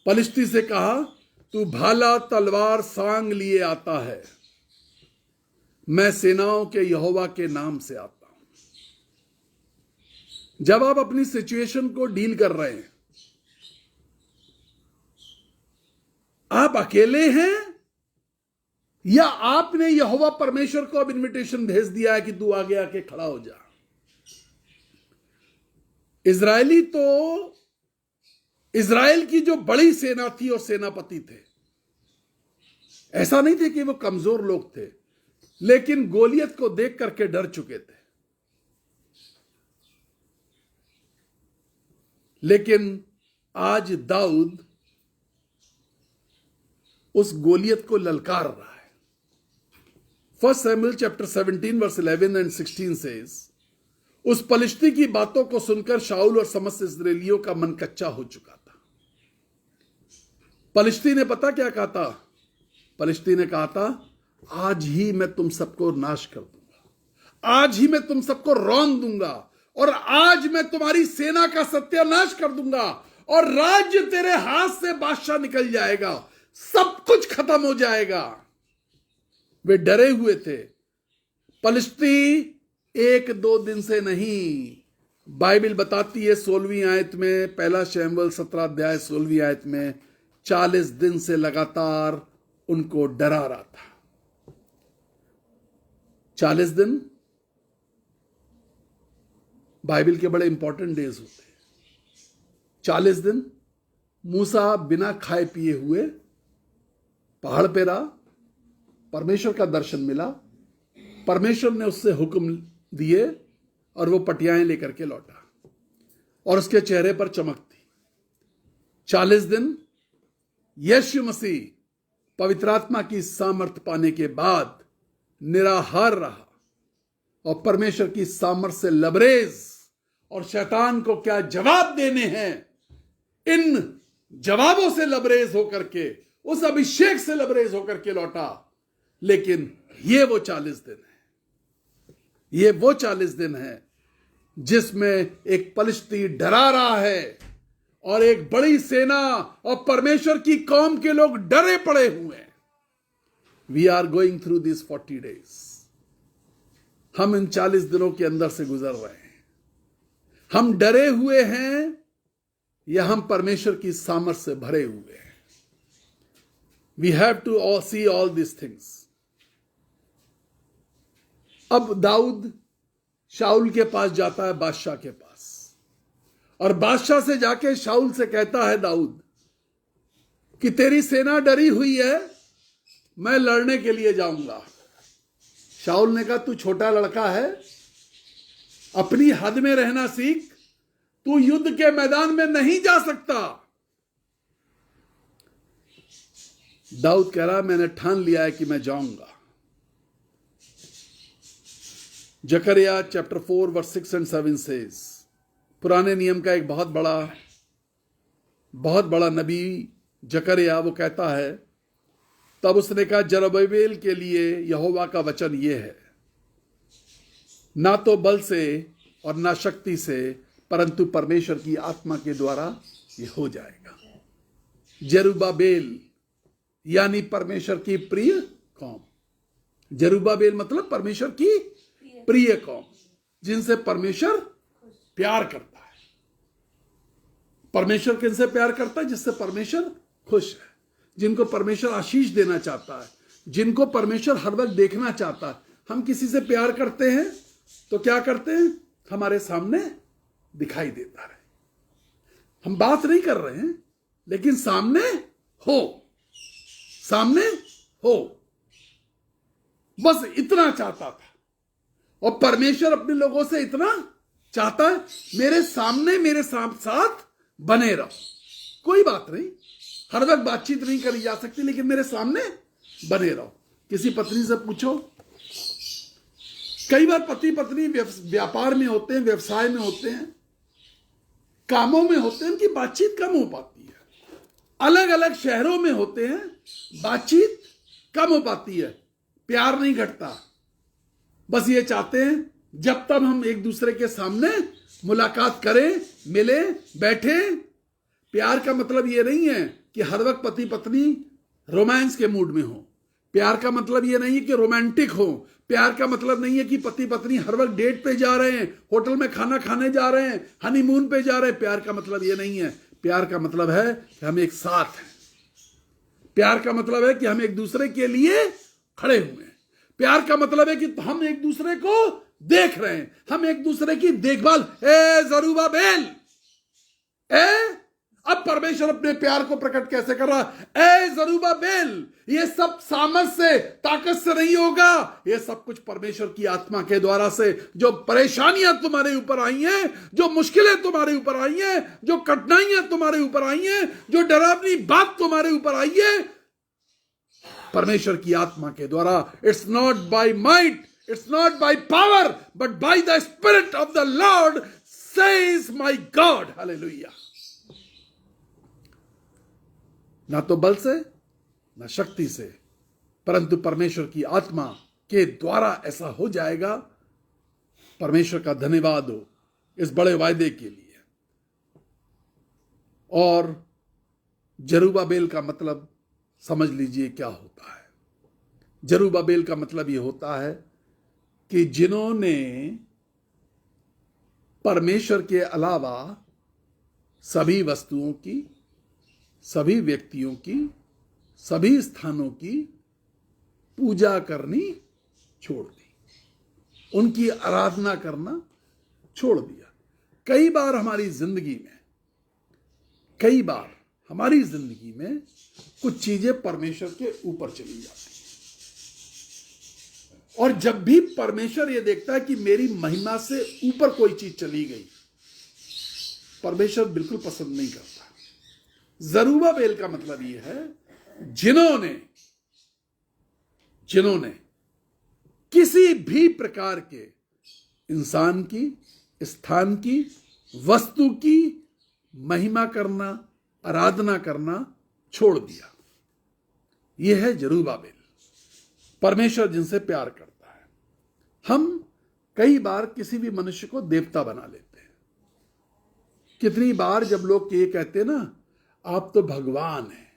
पलिश्ती से कहा, तू भाला तलवार सांग लिए आता है, मैं सेनाओं के यहोवा के नाम से आता हूं। जब आप अपनी सिचुएशन को डील कर रहे हैं, आप अकेले हैं या आपने यहोवा परमेश्वर को अब इनविटेशन भेज दिया है कि तू आगे आके खड़ा हो जा। इजराइल की जो बड़ी सेना थी और सेनापति थे, ऐसा नहीं थे कि वो कमजोर लोग थे, लेकिन गोलियत को देख करके डर चुके थे। लेकिन आज दाऊद उस गोलियत को ललकार रहा है। 1 Samuel chapter 17 verse 11 and 16 says, उस पलिश्ती की बातों को सुनकर शाऊल और समस्त इस्राएलियों का मन कच्चा हो चुका था। पलिश्ती ने पता क्या कहा था? पलिश्ती ने कहा था, आज ही मैं तुम सबको नाश कर दूंगा, आज ही मैं तुम सबको रौंद दूंगा, और आज मैं तुम्हारी सेना का सत्यानाश कर दूंगा, और राज्य तेरे हाथ से बादशाह निकल जाएगा, सब कुछ खत्म हो जाएगा। वे डरे हुए थे। पलिश्ती 1-2 दिन से नहीं, बाइबल बताती है 16वीं आयत में, 1 शमूएल 17 अध्याय 16वीं आयत में, 40 दिन से लगातार उनको डरा रहा था। 40 दिन बाइबल के बड़े इंपॉर्टेंट डेज होते हैं। 40 दिन मूसा बिना खाए पिए हुए पहाड़ पे रहा, परमेश्वर का दर्शन मिला, परमेश्वर ने उससे हुक्म दिए और वो पटियाएं लेकर के लौटा और उसके चेहरे पर चमक थी। 40 दिन यीशु मसीह पवित्र आत्मा की सामर्थ पाने के बाद निराहार रहा और परमेश्वर की सामर्थ से लबरेज, और शैतान को क्या जवाब देने हैं, इन जवाबों से लबरेज होकर के, उस अभिषेक से लबरेज होकर के लौटा। लेकिन ये वो 40 दिन है, ये वो 40 दिन है जिसमें एक पलिश्ती डरा रहा है और एक बड़ी सेना और परमेश्वर की कौम के लोग डरे पड़े हुए हैं। We are going through this 40 days. हम इन 40 दिनों के अंदर से गुजर रहे हैं। हम डरे हुए हैं या हम परमेश्वर की सामर्थ से भरे हुए हैं। We have to see all this things. अब दाऊद शाऊल के पास जाता है, बादशाह के पास, और बादशाह से जाके शाऊल से कहता है दाऊद कि तेरी सेना डरी हुई है, मैं लड़ने के लिए जाऊंगा। शाऊल ने कहा तू छोटा लड़का है, अपनी हद में रहना सीख, तू युद्ध के मैदान में नहीं जा सकता। दाऊद कह रहा मैंने ठान लिया है कि मैं जाऊंगा। जकरिया चैप्टर 4 वर्स 6 and 7 सेज, पुराने नियम का एक बहुत बड़ा नबी जकरिया, वो कहता है तब उसने कहा जरुब्बाबेल के लिए यहोवा का वचन ये है, ना तो बल से और ना शक्ति से, परंतु परमेश्वर की आत्मा के द्वारा ये हो जाएगा। जरुब्बाबेल यानी परमेश्वर की प्रिय कौम। जरुब्बाबेल मतलब परमेश्वर की प्रिय कौम, जिनसे परमेश्वर प्यार करता है। परमेश्वर किनसे प्यार करता है? जिससे परमेश्वर खुश है, जिनको परमेश्वर आशीष देना चाहता है, जिनको परमेश्वर हर वक्त देखना चाहता है। हम किसी से प्यार करते हैं तो क्या करते हैं? हमारे सामने दिखाई देता रहे। हम बात नहीं कर रहे हैं लेकिन सामने हो, बस इतना चाहता था। और परमेश्वर अपने लोगों से इतना चाहता है, मेरे सामने मेरे साथ बने रहो। कोई बात नहीं, हर वक्त बातचीत नहीं करी जा सकती, लेकिन मेरे सामने बने रहो। किसी पत्नी से पूछो, कई बार पति पत्नी व्यापार में होते हैं, व्यवसाय में होते हैं, कामों में होते हैं, उनकी बातचीत कम हो पाती है। अलग अलग शहरों में होते हैं, बातचीत कम हो पाती है, प्यार नहीं घटता। बस ये चाहते हैं जब तक हम एक दूसरे के सामने मुलाकात करें, मिले, बैठे। प्यार का मतलब ये नहीं है कि हर वक्त पति पत्नी रोमांस के मूड में हो। प्यार का मतलब ये नहीं है कि रोमांटिक हो। प्यार का मतलब नहीं है कि पति पत्नी हर वक्त डेट पे जा रहे हैं, होटल में खाना खाने जा रहे हैं, हनीमून पे जा रहे हैं। प्यार का मतलब ये नहीं है। प्यार का मतलब है कि हम एक साथ हैं। प्यार का मतलब है कि हम एक दूसरे के लिए खड़े हुए हैं। प्यार का मतलब है कि हम एक दूसरे को देख रहे हैं, हम एक दूसरे की देखभाल। जरुब्बाबेल, अब परमेश्वर अपने प्यार को प्रकट कैसे कर रहा है? जरुब्बाबेल, ये सब सामर्थ से, ताकत से नहीं होगा, ये सब कुछ परमेश्वर की आत्मा के द्वारा से। जो परेशानियां तुम्हारे ऊपर आई हैं, जो मुश्किलें तुम्हारे ऊपर आई हैं, जो कठिनाइयां तुम्हारे ऊपर आई हैं, जो डरावनी बात तुम्हारे ऊपर आई है, परमेश्वर की आत्मा के द्वारा। It's not by might, it's not by power, but by the spirit of the lord says my God. Hallelujah. ना तो बल से ना शक्ति से, परंतु परमेश्वर की आत्मा के द्वारा ऐसा हो जाएगा। परमेश्वर का धन्यवाद हो इस बड़े वायदे के लिए। और जरुब्बाबेल का मतलब समझ लीजिए क्या होता है। जरुब्बाबेल का मतलब यह होता है कि जिन्होंने परमेश्वर के अलावा सभी वस्तुओं की, सभी व्यक्तियों की, सभी स्थानों की पूजा करनी छोड़ दी, उनकी आराधना करना छोड़ दिया। कई बार हमारी जिंदगी में कुछ चीजें परमेश्वर के ऊपर चली जाती हैं, और जब भी परमेश्वर ये देखता है कि मेरी महिमा से ऊपर कोई चीज चली गई, परमेश्वर बिल्कुल पसंद नहीं करता। जरूब्बाबेल का मतलब ये है जिन्होंने किसी भी प्रकार के इंसान की, स्थान की, वस्तु की महिमा करना, आराधना करना छोड़ दिया। यह है जरूब्बाबेल, परमेश्वर जिनसे प्यार करता है। हम कई बार किसी भी मनुष्य को देवता बना लेते हैं। कितनी बार जब लोग ये कहते हैं ना, आप तो भगवान हैं,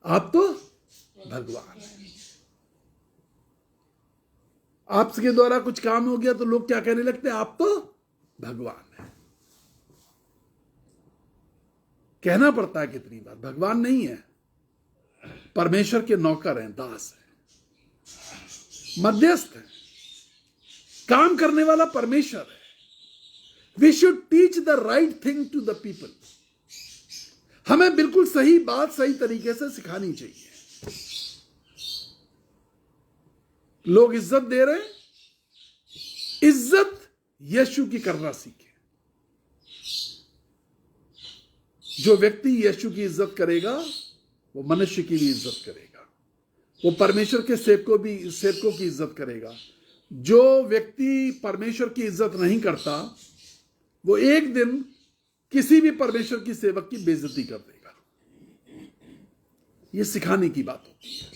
आप तो भगवान हैं, आपके द्वारा कुछ काम हो गया तो लोग क्या कहने लगते हैं, आप तो भगवान हैं। कहना पड़ता है कितनी बार, भगवान नहीं है, परमेश्वर के नौकर हैं, दास हैं, मध्यस्थ हैं, काम करने वाला परमेश्वर है। We should teach the right thing to the people. हमें बिल्कुल सही बात सही तरीके से सिखानी चाहिए। लोग इज्जत दे रहे हैं, इज्जत यीशु की करना सीखे। जो व्यक्ति यीशु की इज्जत करेगा वो मनुष्य की भी इज्जत करेगा, वो परमेश्वर के सेवकों की इज्जत करेगा। जो व्यक्ति परमेश्वर की इज्जत नहीं करता, वो एक दिन किसी भी परमेश्वर की सेवक की बेइज्जती कर देगा। ये सिखाने की बात होती है।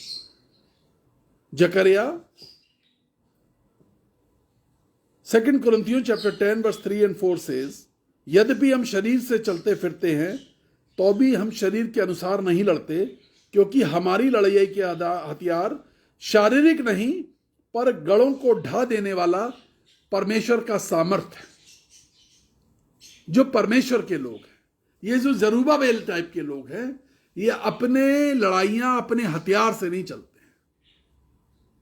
जकरिया 2 Corinthians chapter 10 verse 3 and 4 says, यद्यपि हम शरीर से चलते फिरते हैं तो भी हम शरीर के अनुसार नहीं लड़ते, क्योंकि हमारी लड़ाई के हथियार शारीरिक नहीं पर गढ़ों को ढा देने वाला परमेश्वर का सामर्थ है। जो परमेश्वर के लोग हैं, ये जो जरूब्बाबेल टाइप के लोग हैं, ये अपने लड़ाइयां अपने हथियार से नहीं चलते हैं।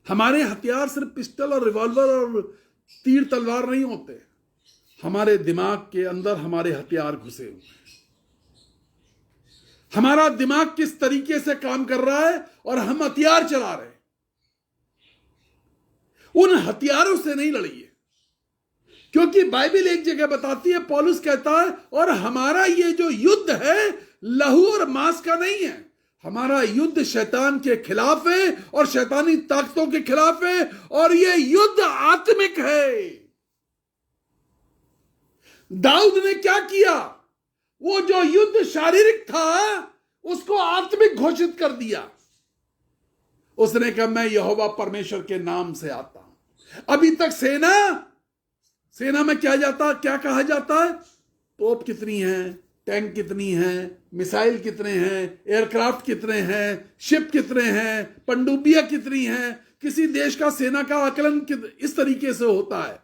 हमारे हथियार सिर्फ पिस्टल और रिवॉल्वर और तीर तलवार नहीं होते। हमारे दिमाग के अंदर हमारे हथियार घुसे हुए हैं। हमारा दिमाग किस तरीके से काम कर रहा है और हम हथियार चला रहे हैं, उन हथियारों से नहीं लड़िए। क्योंकि बाइबल एक जगह बताती है, पौलुस कहता है, और हमारा ये जो युद्ध है लहू और मांस का नहीं है, हमारा युद्ध शैतान के खिलाफ है और शैतानी ताकतों के खिलाफ है, और ये युद्ध आत्मिक है। दाऊद ने क्या किया? वो जो युद्ध शारीरिक था उसको आत्मिक घोषित कर दिया। उसने कहा, मैं यहोवा परमेश्वर के नाम से आता हूं। अभी तक सेना में क्या कहा जाता है? तोप कितनी है, टैंक कितनी है, मिसाइल कितने हैं, एयरक्राफ्ट कितने हैं, शिप कितने हैं, पनडुब्बियां कितनी हैं। किसी देश का सेना का आकलन इस तरीके से होता है।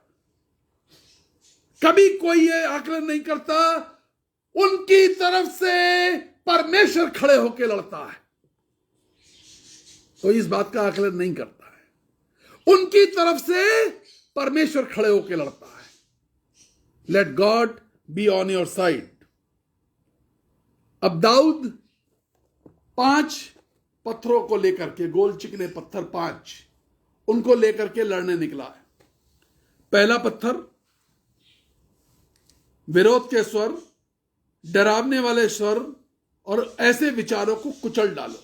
कभी कोई ये आकलन नहीं करता, उनकी तरफ से परमेश्वर खड़े होकर लड़ता है, तो इस बात का आकलन नहीं करता है। उनकी तरफ से परमेश्वर खड़े होकर लड़ता है। Let God be on your side. अब दाऊद 5 पत्थरों को लेकर के, गोल चिकने पत्थर 5, उनको लेकर के लड़ने निकला है। पहला पत्थर विरोध के स्वर, डरावने वाले स्वर और ऐसे विचारों को कुचल डालो।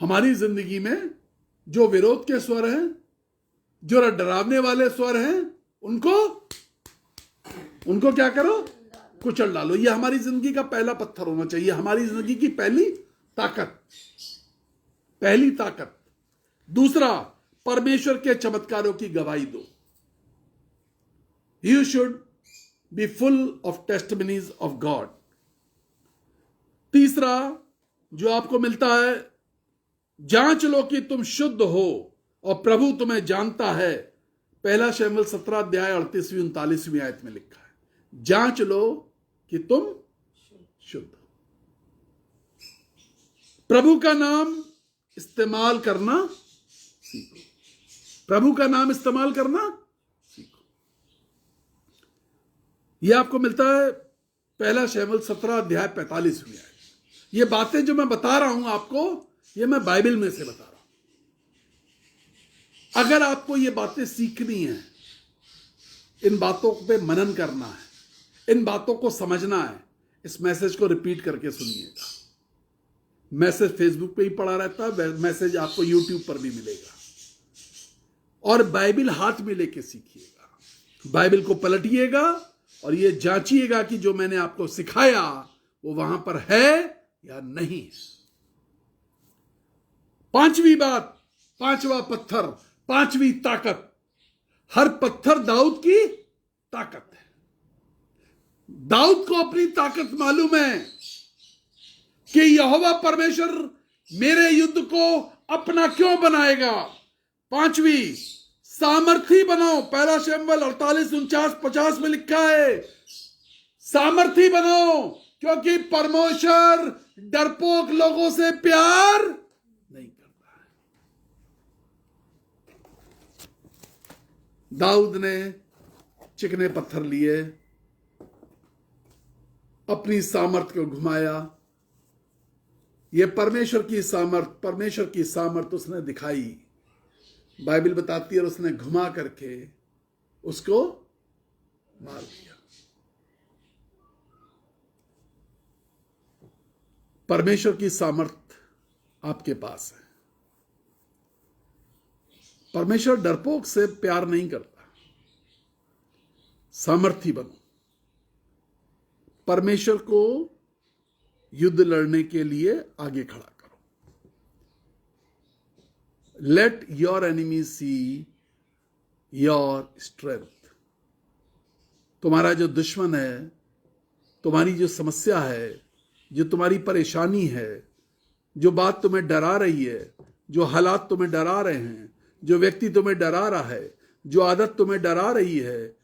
हमारी जिंदगी में जो विरोध के स्वर हैं, जो डरावने वाले स्वर हैं, उनको क्या करो? कुचल डालो। ये हमारी जिंदगी का पहला पत्थर होना चाहिए, हमारी जिंदगी की पहली ताकत। दूसरा, परमेश्वर के चमत्कारों की गवाही दो। You should be full of testimonies of God. तीसरा जो आपको मिलता है, जांच लो कि तुम शुद्ध हो और प्रभु तुम्हें जानता है। 1 शमूएल 17 अध्याय 38वीं 39वीं आयत में लिखा है, जांच लो कि तुम शुद्ध हो। प्रभु का नाम इस्तेमाल करना सीखो। प्रभु का नाम इस्तेमाल करना सीखो। यह आपको मिलता है पहला शमूएल 17 अध्याय 45वीं आयत। ये बातें जो मैं बता रहा हूं आपको, ये मैं बाइबल में से बता रहा हूं। अगर आपको ये बातें सीखनी है, इन बातों पे मनन करना है, इन बातों को समझना है, इस मैसेज को रिपीट करके सुनिएगा। मैसेज फेसबुक पे ही पड़ा रहता है, मैसेज आपको यूट्यूब पर भी मिलेगा। और बाइबल हाथ में लेके सीखिएगा, बाइबल को पलटिएगा और ये जांचिएगा कि जो मैंने आपको सिखाया वो वहां पर है या नहीं है। पांचवी बात, पांचवा पत्थर, पांचवी ताकत, हर पत्थर दाऊद की ताकत है। दाऊद को अपनी ताकत मालूम है कि यहोवा परमेश्वर मेरे युद्ध को अपना क्यों बनाएगा। पांचवी, सामर्थी बनो। पहला शमूएल 48-49-50 में लिखा है, सामर्थी बनो, क्योंकि परमेश्वर डरपोक लोगों से प्यार नहीं करता है। दाऊद ने चिकने पत्थर लिए, अपनी सामर्थ को घुमाया। यह परमेश्वर की सामर्थ उसने दिखाई, बाइबल बताती है, और उसने घुमा करके उसको मार दिया। परमेश्वर की सामर्थ आपके पास है। परमेश्वर डरपोक से प्यार नहीं करता। सामर्थी बनो, परमेश्वर को युद्ध लड़ने के लिए आगे खड़ा करो। Let your enemy see your strength. तुम्हारा जो दुश्मन है, तुम्हारी जो समस्या है, जो तुम्हारी परेशानी है, जो बात तुम्हें डरा रही है, जो हालात तुम्हें डरा रहे हैं, जो व्यक्ति तुम्हें डरा रहा है, जो आदत तुम्हें डरा रही है,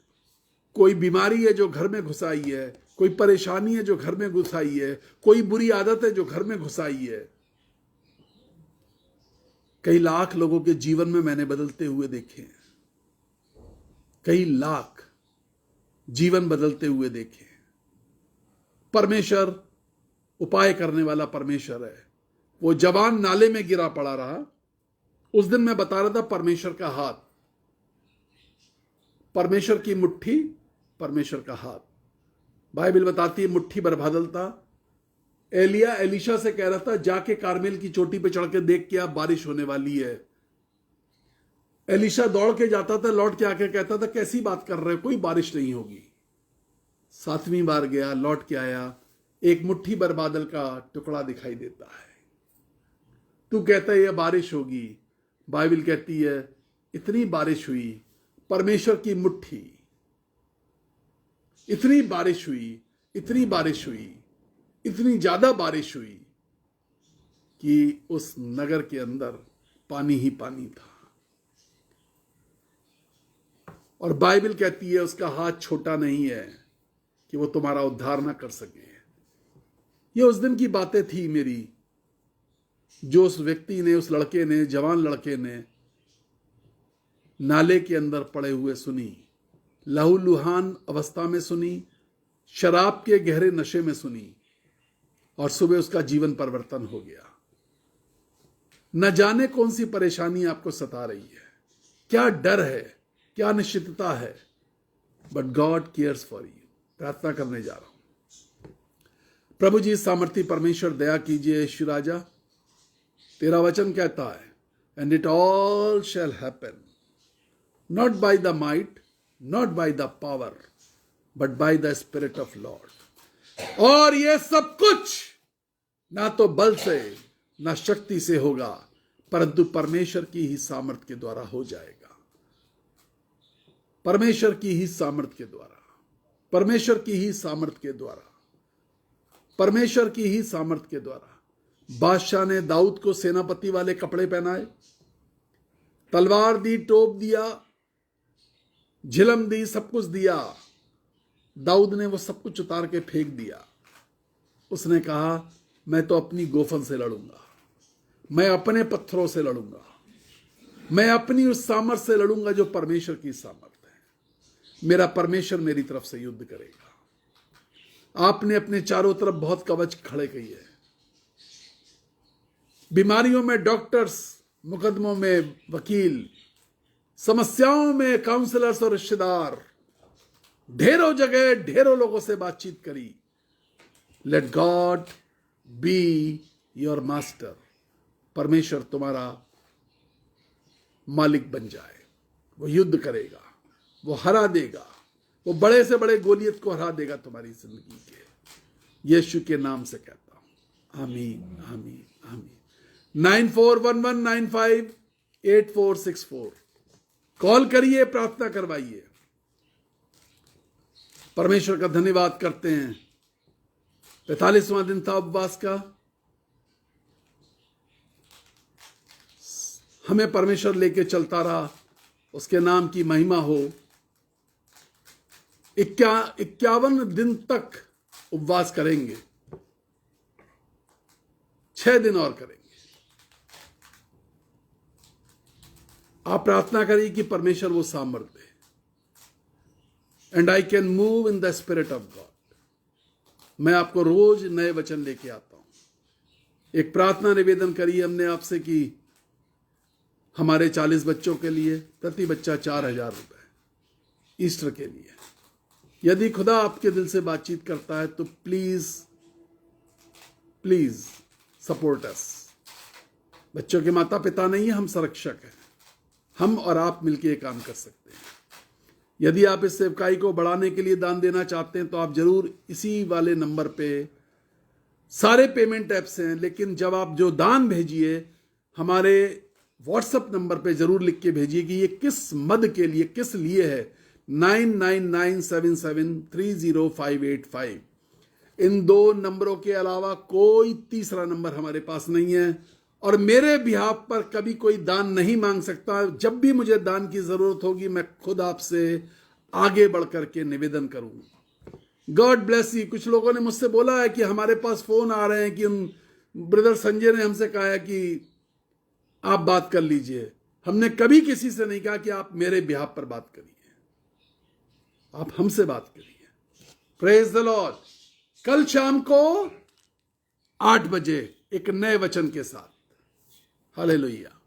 कोई बीमारी है जो घर में घुसाई है, कोई परेशानी है जो घर में घुसाई है, कोई बुरी आदत है जो घर में घुसाई है। कई लाख लोगों के जीवन में मैंने बदलते हुए देखे हैं, कई लाख जीवन बदलते हुए देखे। परमेश्वर उपाय करने वाला परमेश्वर है। वो जवान नाले में गिरा पड़ा रहा। उस दिन मैं बता रहा था, परमेश्वर का हाथ, परमेश्वर की मुट्ठी, परमेश्वर का हाथ। बाइबल बताती है मुट्ठी भर बादल था। एलिया एलीशा से कह रहा था, जाके कारमेल की चोटी पे चढ़ के देख के, आप बारिश होने वाली है। एलीशा दौड़ के जाता था, लौट के आके कहता था, कैसी बात कर रहे हो, कोई बारिश नहीं होगी। 7वीं बार गया, लौट के आया, एक मुट्ठी भर बादल का टुकड़ा दिखाई देता है। तू कहता है यह बारिश होगी, बाइबल कहती है इतनी बारिश हुई, परमेश्वर की मुट्ठी, इतनी बारिश हुई, इतनी बारिश हुई, इतनी ज्यादा बारिश हुई कि उस नगर के अंदर पानी ही पानी था। और बाइबल कहती है उसका हाथ छोटा नहीं है कि वो तुम्हारा उद्धार ना कर सके। ये उस दिन की बातें थी मेरी, जो उस व्यक्ति ने, उस लड़के ने, जवान लड़के ने नाले के अंदर पड़े हुए सुनी, लहूलुहान अवस्था में सुनी, शराब के गहरे नशे में सुनी, और सुबह उसका जीवन परिवर्तन हो गया। न जाने कौन सी परेशानी आपको सता रही है, क्या डर है, क्या अनिश्चितता है, but God cares for you. प्रार्थना करने जा रहा हूं। प्रभु जी, सामर्थी परमेश्वर, दया कीजिए यीशु राजा। तेरा वचन कहता है, and it all shall happen not by the might, not by the power, but by the spirit of lord. और ये सब कुछ ना तो बल से ना शक्ति से होगा, परंतु परमेश्वर की ही सामर्थ के द्वारा हो जाएगा। परमेश्वर की ही सामर्थ के द्वारा, परमेश्वर की ही सामर्थ के द्वारा, परमेश्वर की ही सामर्थ के द्वारा। बादशाह ने दाऊद को सेनापति वाले कपड़े पहनाए, तलवार दी, टोप दिया, झिलम दी, सब कुछ दिया। दाऊद ने वो सब कुछ उतार के फेंक दिया। उसने कहा, मैं तो अपनी गोफन से लड़ूंगा, मैं अपने पत्थरों से लड़ूंगा, मैं अपनी उस सामर्थ से लड़ूंगा जो परमेश्वर की सामर्थ है। मेरा परमेश्वर मेरी तरफ से युद्ध करेगा। आपने अपने चारों तरफ बहुत कवच खड़े किए हैं। बीमारियों में डॉक्टर्स, मुकदमों में वकील, समस्याओं में काउंसलर्स और रिश्तेदार, ढेरों जगह ढेरों लोगों से बातचीत करी। Let God be your master. परमेश्वर तुम्हारा मालिक बन जाए। वो युद्ध करेगा, वो हरा देगा, वो बड़े से बड़े गोलियत को हरा देगा तुम्हारी जिंदगी के। यीशु के नाम से कहता हूं, आमीन आमीन आमीन। 9411958464 कॉल करिए, प्रार्थना करवाइए। परमेश्वर का धन्यवाद करते हैं। 45वां दिन था उपवास का। हमें परमेश्वर लेके चलता रहा, उसके नाम की महिमा हो। 51 दिन तक उपवास करेंगे, 6 दिन और करेंगे। आप प्रार्थना करिए कि परमेश्वर वो सामर्थ दे। And I can move in the spirit of God. मैं आपको रोज नए वचन लेके आता हूं। एक प्रार्थना निवेदन करिए हमने आपसे कि हमारे 40 बच्चों के लिए प्रति बच्चा 4000 रुपए ईस्टर के लिए। यदि खुदा आपके दिल से बातचीत करता है तो प्लीज प्लीज सपोर्ट अस। बच्चों के माता पिता नहीं है, हम संरक्षक हैं। हम और आप मिलकर ये काम कर सकते हैं। यदि आप इस सेवकाई को बढ़ाने के लिए दान देना चाहते हैं तो आप जरूर इसी वाले नंबर पे, सारे पेमेंट ऐप्स हैं, लेकिन जब आप जो दान भेजिए हमारे व्हाट्सएप नंबर पे जरूर लिख के भेजिए कि ये किस मद के लिए, किस लिए है। 9997730585। इन 2 नंबरों के अलावा कोई तीसरा नंबर हमारे पास नहीं है और मेरे बिहाफ पर कभी कोई दान नहीं मांग सकता। जब भी मुझे दान की जरूरत होगी मैं खुद आपसे आगे बढ़ करके निवेदन करूंगा। God bless you. कुछ लोगों ने मुझसे बोला है कि हमारे पास फोन आ रहे हैं कि उन ब्रदर संजय ने हमसे कहा है कि आप बात कर लीजिए। हमने कभी किसी से नहीं कहा कि आप मेरे बिहाफ पर बात करिए, आप हमसे बात करिए। Praise the Lord. कल शाम को 8 बजे एक नए वचन के साथ। हालेलुया।